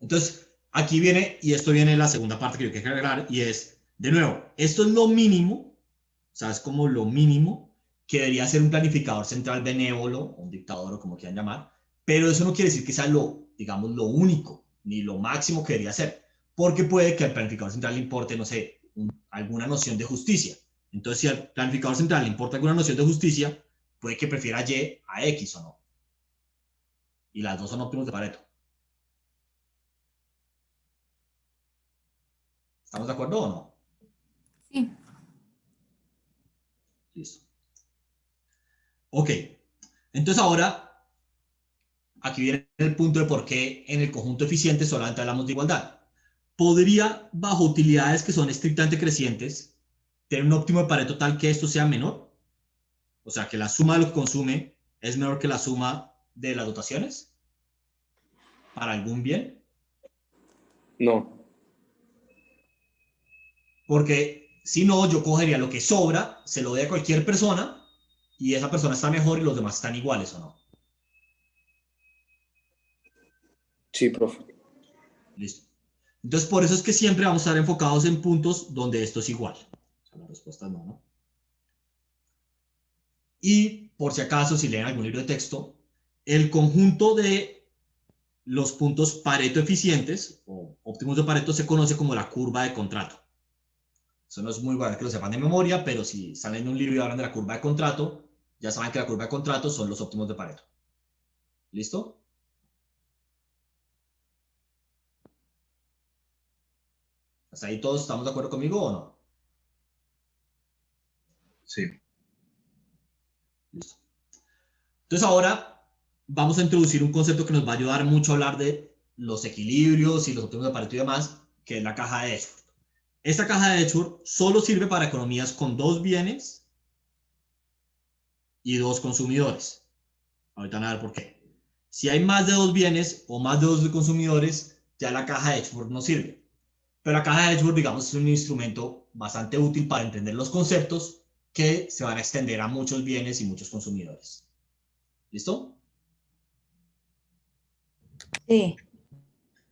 Entonces, aquí viene, y esto viene en la segunda parte que yo quiero agregar, y es, de nuevo, esto es lo mínimo, o sea, es como lo mínimo que debería ser un planificador central benévolo, un dictador o como quieran llamar, pero eso no quiere decir que sea lo, digamos, lo único, ni lo máximo que debería ser, porque puede que al planificador central le importe, no sé, alguna noción de justicia. Entonces, si al planificador central le importa alguna noción de justicia, puede que prefiera Y a X o no. Y las dos son óptimos de Pareto. ¿Estamos de acuerdo o no? Sí. Listo. Ok. Entonces ahora, aquí viene el punto de por qué en el conjunto eficiente solamente hablamos de igualdad. ¿Podría, bajo utilidades que son estrictamente crecientes, tener un óptimo de Pareto tal que esto sea menor? O sea, que la suma de lo que consume es menor que la suma de las dotaciones para algún bien. No. Porque si no, yo cogería lo que sobra, se lo doy a cualquier persona y esa persona está mejor y los demás están iguales o no. Sí, profe. Listo. Entonces, por eso es que siempre vamos a estar enfocados en puntos donde esto es igual. O sea, la respuesta es no, ¿no? Y por si acaso, si leen algún libro de texto, el conjunto de los puntos Pareto eficientes o óptimos de Pareto se conoce como la curva de contrato. Eso no es muy bueno que lo sepan de memoria, pero si salen en un libro y hablan de la curva de contrato, ya saben que la curva de contrato son los óptimos de Pareto. ¿Listo? ¿Hasta ahí todos estamos de acuerdo conmigo o no? Sí. Listo. Entonces ahora vamos a introducir un concepto que nos va a ayudar mucho a hablar de los equilibrios y los óptimos de Pareto y demás, que es la caja de Edgeworth. Esta caja de Edgeworth solo sirve para economías con 2 bienes y 2 consumidores. Ahorita van a ver por qué. Si hay más de 2 bienes o más de 2 consumidores, ya la caja de Edgeworth no sirve. Pero la caja de Edgeworth, digamos, es un instrumento bastante útil para entender los conceptos que se van a extender a muchos bienes y muchos consumidores. ¿Listo? Sí.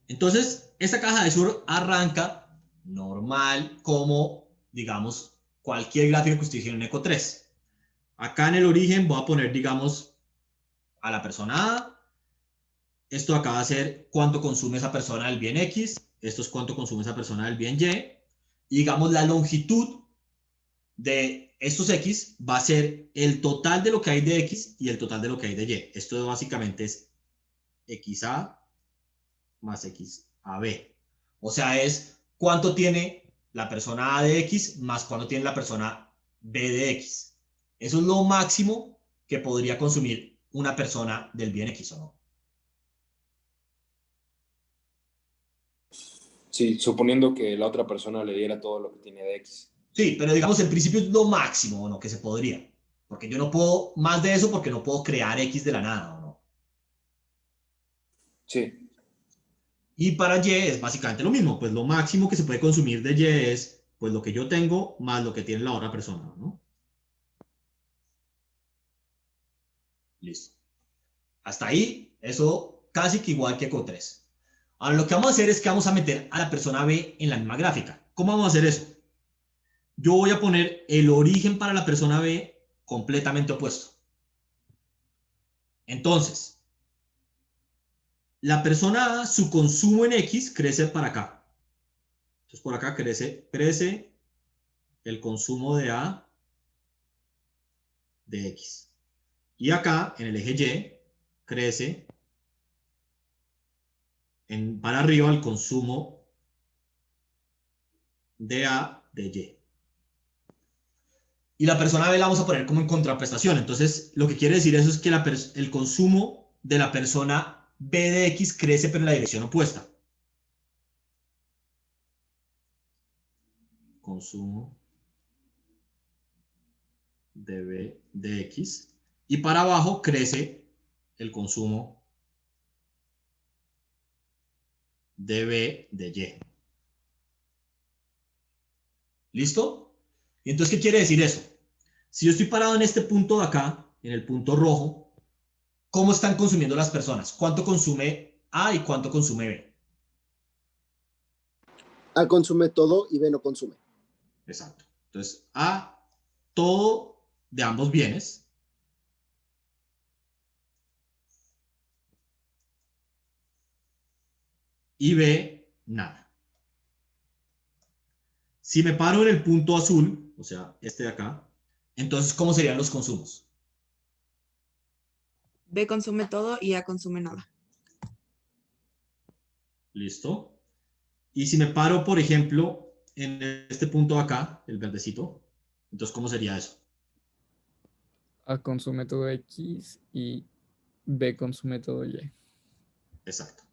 Entonces, esta caja de Edgeworth arranca normal como, digamos, cualquier gráfico que usted hiciera en Eco 3. Acá en el origen voy a poner, digamos, a la persona A. Esto acá va a ser cuánto consume esa persona del bien X. Esto es cuánto consume esa persona del bien Y. Y digamos, la longitud de estos X va a ser el total de lo que hay de X y el total de lo que hay de Y. Esto básicamente es XA más XAB. O sea, es cuánto tiene la persona A de X más cuánto tiene la persona B de X. Eso es lo máximo que podría consumir una persona del bien X, ¿o no? Sí, suponiendo que la otra persona le diera todo lo que tiene de X. Sí, pero digamos, en principio es lo máximo, ¿o no? Que se podría. Porque yo no puedo más de eso porque no puedo crear X de la nada, ¿o no? Sí. Y para Y es básicamente lo mismo. Pues lo máximo que se puede consumir de Y es pues lo que yo tengo más lo que tiene la otra persona, ¿no? Listo. Hasta ahí, eso casi que igual que con 3. Ahora lo que vamos a hacer es que vamos a meter a la persona B en la misma gráfica. ¿Cómo vamos a hacer eso? Yo voy a poner el origen para la persona B completamente opuesto. Entonces, la persona A, su consumo en X crece para acá. Entonces por acá crece el consumo de A de X. Y acá, en el eje Y, crece para arriba el consumo de A de Y. Y la persona B la vamos a poner como en contraprestación. Entonces, lo que quiere decir eso es que el consumo de la persona B de X crece pero en la dirección opuesta. Consumo de B de X. Y para abajo crece el consumo de B de Y. ¿Listo? ¿Y entonces qué quiere decir eso? Si yo estoy parado en este punto de acá, en el punto rojo, ¿cómo están consumiendo las personas? ¿Cuánto consume A y cuánto consume B? A consume todo y B no consume. Exacto. Entonces, A, todo de ambos bienes. Y B, nada. Si me paro en el punto azul, o sea, este de acá, entonces, ¿cómo serían los consumos? B consume todo y A consume nada. ¿Listo? Y si me paro, por ejemplo, en este punto de acá, el verdecito, entonces, ¿cómo sería eso? A consume todo X y B consume todo Y. Exacto.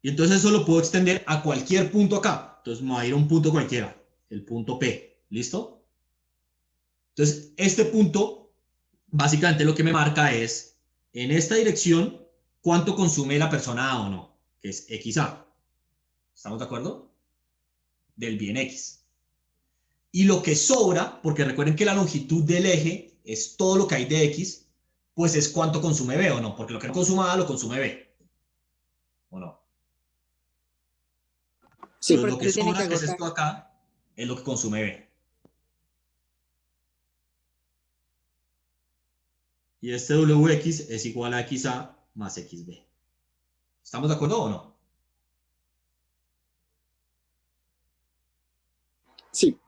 Y entonces eso lo puedo extender a cualquier punto acá. Entonces me voy a ir a un punto cualquiera, el punto P. ¿Listo? Entonces, este punto, básicamente lo que me marca es, en esta dirección, cuánto consume la persona A o no, que es XA. ¿Estamos de acuerdo? Del bien X. Y lo que sobra, porque recuerden que la longitud del eje es todo lo que hay de X, pues es cuánto consume B o no, porque lo que no consuma A lo consume B. ¿O no? Sí, Pero lo porque que se tiene sobra, que que es agotar. esto acá, es lo que consume B. Y este WX es igual a XA más XB. ¿Estamos de acuerdo o no? Sí.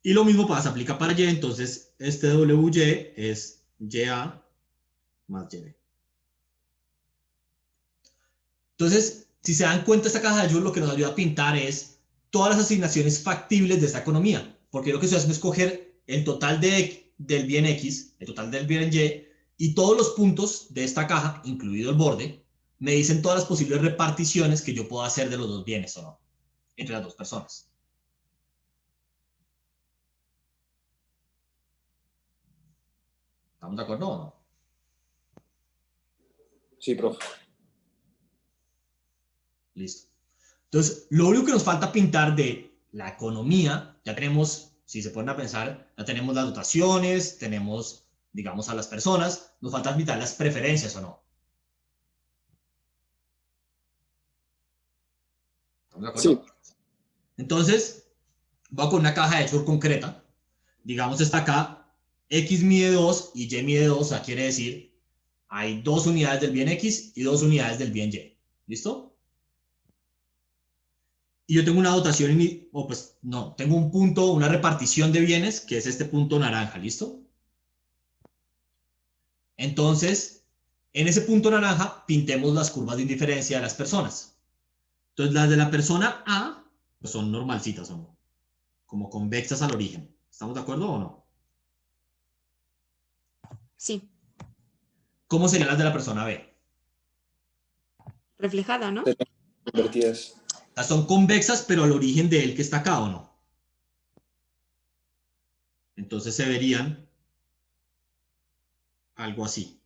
Y lo mismo pasa, aplica para Y, entonces este WY es YA más YB. Entonces, si se dan cuenta, esta caja de Joule lo que nos ayuda a pintar es todas las asignaciones factibles de esta economía, porque lo que se hace es coger el total del bien X, el total del bien Y, y todos los puntos de esta caja, incluido el borde, me dicen todas las posibles reparticiones que yo puedo hacer de los dos bienes o no, entre las dos personas. ¿Estamos de acuerdo o no? Sí, profe. Listo. Entonces, lo único que nos falta pintar de la economía, ya tenemos, si se ponen a pensar, ya tenemos las dotaciones, tenemos, digamos, a las personas, nos falta pintar las preferencias o no. ¿Estamos de acuerdo? Sí. Entonces, voy con una caja de hecho concreta. Digamos, está acá, X mide 2 y Y mide 2, o sea, quiere decir, hay 2 unidades del bien X y 2 unidades del bien Y. ¿Listo? Y yo tengo una dotación, o pues no, tengo un punto, una repartición de bienes, que es este punto naranja, ¿listo? Entonces, en ese punto naranja, pintemos las curvas de indiferencia de las personas. Entonces, las de la persona A, pues son normalcitas, ¿o no? Como convexas al origen. ¿Estamos de acuerdo o no? Sí. ¿Cómo serían las de la persona B? Reflejada, ¿no? Invertidas. Las son convexas, pero al origen de él que está acá, ¿o no? Entonces se verían algo así.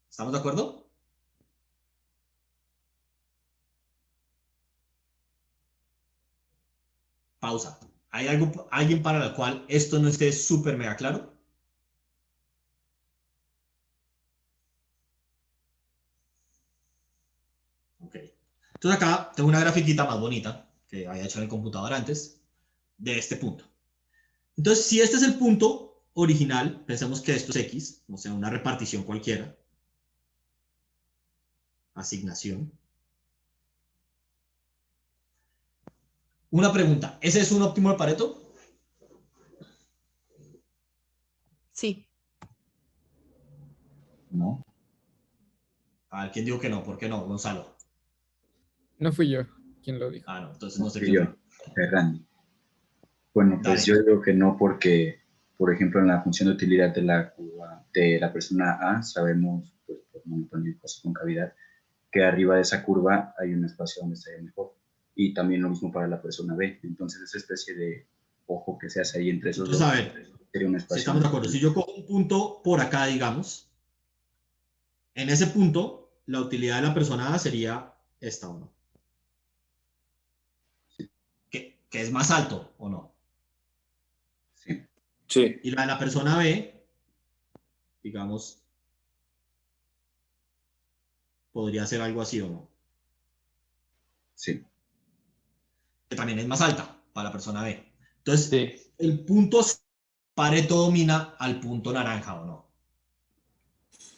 ¿Estamos de acuerdo? Pausa. ¿Hay alguien para el cual esto no esté súper mega claro? Ok. Entonces acá tengo una grafiquita más bonita que había hecho en el computador antes de este punto. Entonces, si este es el punto original, pensemos que esto es X, o sea, una repartición cualquiera. Asignación. Una pregunta, ¿ese es un óptimo de Pareto? Sí. No. A ver, ¿quién dijo que no? ¿Por qué no, Gonzalo? No fui yo quien lo dijo. Ah, no, entonces no sé Fui quién yo, Ferran. Bueno, pues yo digo que no porque, por ejemplo, en la función de utilidad de la persona A, sabemos, pues, por monotonía y cosas con cavidad, que arriba de esa curva hay un espacio donde estaría mejor. Y también lo mismo para la persona B. Entonces, esa especie de ojo que se hace ahí entre esos Entonces, dos a ver, sería un si espacio. estamos de acuerdo, si yo cojo un punto por acá, digamos, en ese punto, la utilidad de la persona A sería esta o no. Que es más alto o no. Sí. Sí. Y la de la persona B, digamos, podría ser algo así o no. Sí. Que también es más alta para la persona B. Entonces, Sí. el punto Pareto domina al punto naranja o no.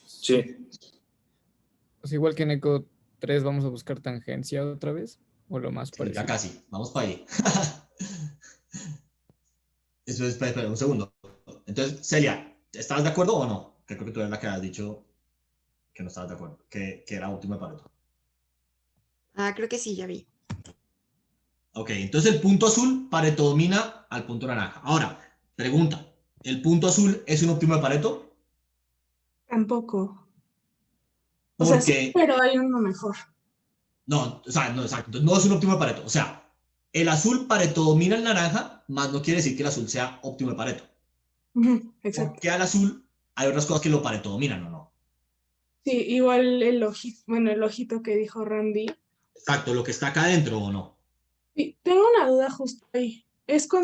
Sí. Pues igual que en Eco 3 vamos a buscar tangencia otra vez, o lo más Sí, parecido. ya casi, vamos para ahí. Eso es, espera, un segundo. Entonces, Celia, ¿estabas de acuerdo o no? Que creo que tú eres la que has dicho que no estabas de acuerdo, que era último de Pareto. Ah, creo que sí, ya vi. Ok, entonces el punto azul, Pareto domina al punto naranja. Ahora, pregunta, ¿el punto azul es un óptimo de Pareto? Tampoco. O sea, sí, Porque, pero hay uno mejor. no, o sea, no, exacto, no es un óptimo de Pareto. O sea, el azul Pareto domina el naranja, más no quiere decir que el azul sea óptimo de Pareto. Exacto. Porque al azul hay otras cosas que lo Pareto dominan, ¿o no? Sí, igual el ojito, bueno, el ojito que dijo Randy. Exacto, lo que está acá adentro, ¿o no? Sí, tengo una duda justo ahí.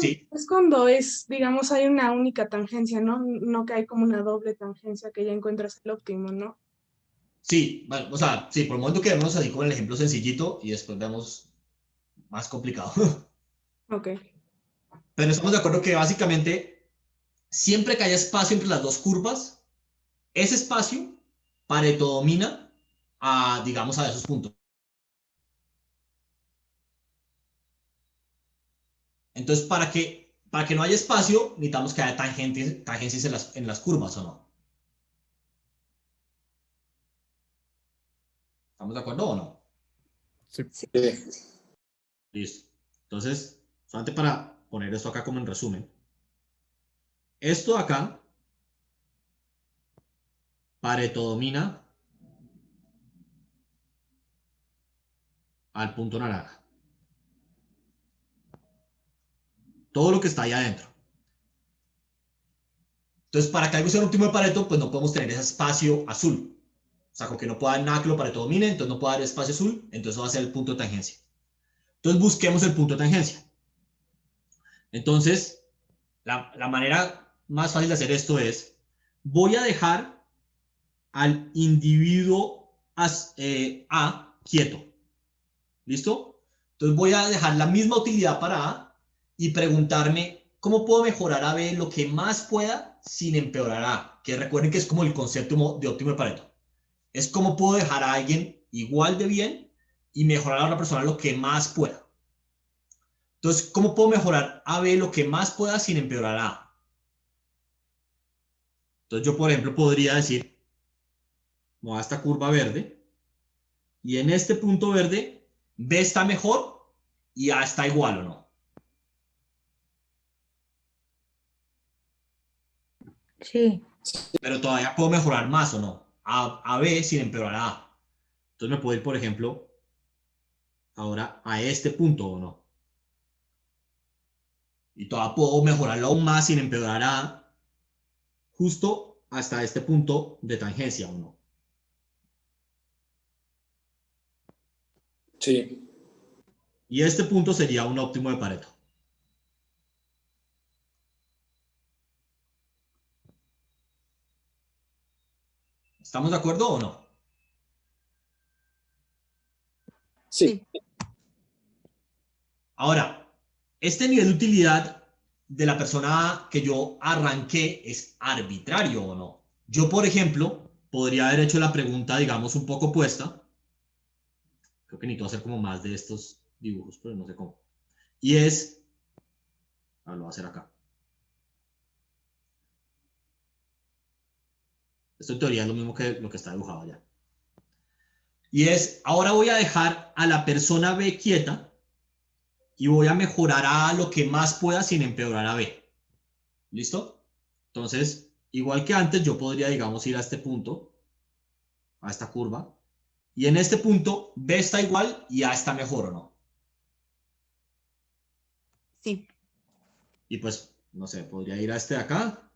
Sí. Es cuando es, digamos, hay una única tangencia, ¿no? No que hay como una doble tangencia que ya encuentras el óptimo, ¿no? Sí, bueno, o sea, sí, por el momento quedémonos así con el ejemplo sencillito y después vemos más complicado. Ok. Pero estamos de acuerdo que básicamente siempre que haya espacio entre las dos curvas, ese espacio Pareto domina a, digamos, a esos puntos. Entonces, para que no haya espacio, necesitamos que haya tangencias en las curvas, ¿o no? ¿Estamos de acuerdo o no? Sí. Sí. Listo. Entonces, solamente para poner esto acá como en resumen. esto de acá, Pareto domina al punto naranja. Todo lo que está ahí adentro. Entonces, para que algo sea un óptimo de Pareto, pues no podemos tener ese espacio azul. O sea, con que no pueda haber nada que lo Pareto domine, entonces no puede haber espacio azul, entonces va a ser el punto de tangencia. Entonces, busquemos el punto de tangencia. Entonces, la manera más fácil de hacer esto es, voy a dejar al individuo A quieto. ¿Listo? Entonces voy a dejar la misma utilidad para A y preguntarme cómo puedo mejorar a B lo que más pueda sin empeorar a A. Que recuerden que es como el concepto de óptimo de Pareto. Es cómo puedo dejar a alguien igual de bien y mejorar a otra persona lo que más pueda. Entonces, ¿cómo puedo mejorar a B lo que más pueda sin empeorar a A? Entonces yo, por ejemplo, podría decir, voy a esta curva verde y en este punto verde B está mejor y A está igual o no. Sí. Pero todavía puedo mejorar más o no. A B sin empeorar a A. Entonces me puedo ir, por ejemplo, ahora a este punto o no. Y todavía puedo mejorarlo aún más sin empeorar a A, justo hasta este punto de tangencia o no. Sí. Y este punto sería un óptimo de Pareto. ¿Estamos de acuerdo o no? Sí. Ahora, este nivel de utilidad de la persona que yo arranqué es arbitrario o no. Yo, por ejemplo, podría haber hecho la pregunta, digamos, un poco opuesta. Creo que necesito hacer como más de estos dibujos, pero no sé cómo. Y es, lo voy a hacer acá. Esto en teoría es lo mismo que lo que está dibujado allá. Y es, ahora voy a dejar a la persona B quieta y voy a mejorar a A lo que más pueda sin empeorar a B. ¿Listo? Entonces, igual que antes, yo podría, digamos, ir a este punto, a esta curva, y en este punto B está igual y A está mejor, ¿o no? Sí. Y pues, no sé, podría ir a este de acá,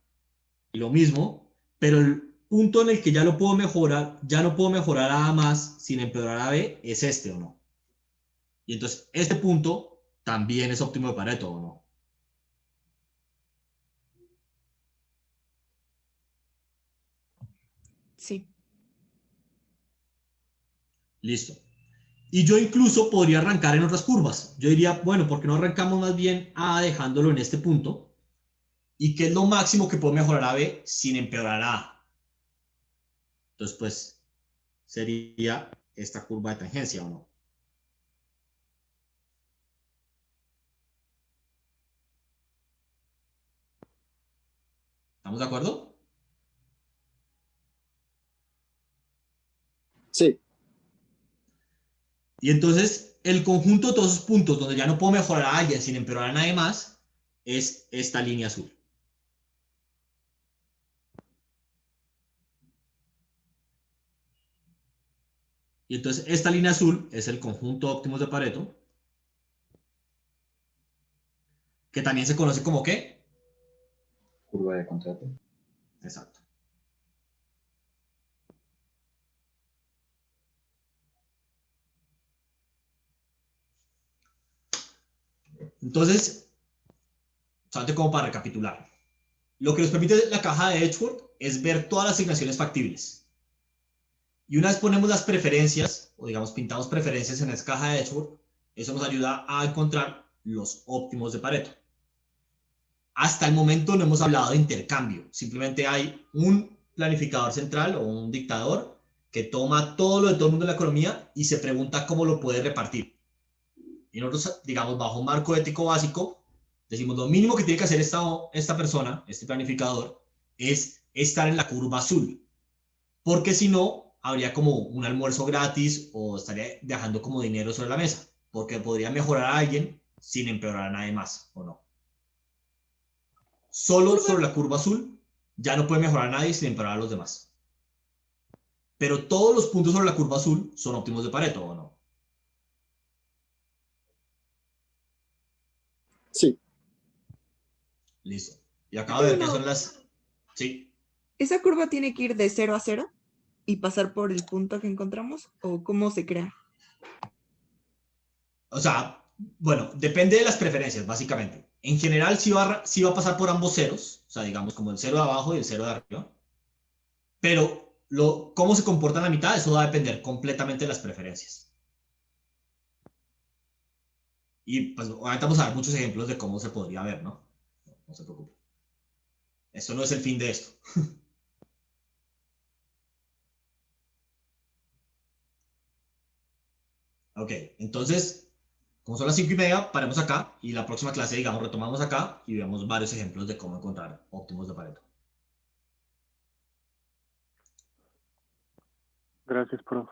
y lo mismo, pero el punto en el que ya lo puedo mejorar, ya no puedo mejorar a A más sin empeorar a B, es este, ¿o no? Y entonces, este punto también es óptimo de Pareto, ¿o no? Sí. Listo. Y yo incluso podría arrancar en otras curvas. Yo diría, bueno, ¿por qué no arrancamos más bien A dejándolo en este punto? ¿Y qué es lo máximo que puedo mejorar a B sin empeorar a A? Entonces, pues, sería esta curva de tangencia, ¿o no? ¿Estamos de acuerdo? Sí. Y entonces, el conjunto de todos esos puntos donde ya no puedo mejorar a alguien sin empeorar a nadie más, es esta línea azul. Y entonces, esta línea azul es el conjunto óptimos de Pareto, que también se conoce como ¿qué? Curva de contrato. Exacto. Entonces, solamente como para recapitular. Lo que nos permite la caja de Edgeworth es ver todas las asignaciones factibles. Y una vez ponemos las preferencias, o digamos pintamos preferencias en esa caja de Edgeworth, eso nos ayuda a encontrar los óptimos de Pareto. Hasta el momento no hemos hablado de intercambio, simplemente hay un planificador central o un dictador que toma todo lo de todo el mundo de la economía y se pregunta cómo lo puede repartir. Y nosotros, digamos, bajo un marco ético básico, decimos lo mínimo que tiene que hacer esta persona, este planificador, es estar en la curva azul. Porque si no, habría como un almuerzo gratis o estaría dejando como dinero sobre la mesa. Porque podría mejorar a alguien sin empeorar a nadie más, ¿o no? solo sobre la curva azul, ya no puede mejorar a nadie sin empeorar a los demás. Pero todos los puntos sobre la curva azul son óptimos de Pareto, ¿o no? Sí. Listo. Y acabo de ver que son las... Sí. ¿Esa curva tiene que ir de 0 a 0 y pasar por el punto que encontramos? ¿O cómo se crea? O sea, bueno, depende de las preferencias, básicamente. En general, sí va a pasar por ambos ceros, o sea, digamos como el cero de abajo y el cero de arriba. Pero cómo se comporta en la mitad, eso va a depender completamente de las preferencias. Y pues ahorita vamos a ver muchos ejemplos de cómo se podría ver, ¿no? No se preocupe. Esto no es el fin de esto. Ok, entonces, como son las 5:30, paremos acá y la próxima clase, digamos, retomamos acá y vemos varios ejemplos de cómo encontrar óptimos de Pareto. Gracias, profe.